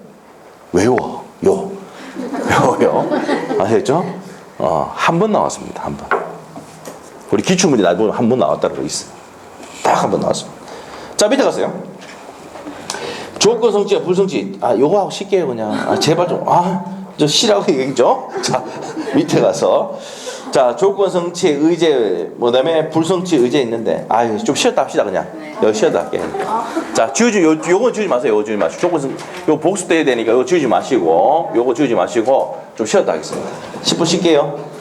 외워. 외워요. 아시겠죠? 한 번 나왔습니다. 한 번. 우리 기출문제 나중에 한 번 나왔다는 거 있어. 딱 한 번 나왔습니다. 자, 밑에 가세요. 조건 성취와 불성취. 요거 하고 쉽게 해요, 그냥. 제발 좀. 저 쉬라고 얘기죠? 자, 밑에 가서. 자, 조건 성취 의제, 뭐 다음에 불성취 의제 있는데, 좀 쉬었다 합시다, 그냥. 여기 쉬었다 할게. 자, 요건 지우지 마세요. 요거 지우지 마시고. 조건 요 복습돼야 되니까 요거 지우지 마시고, 요거 지우지 마시고, 좀 쉬었다 하겠습니다. 10분 쉴게요.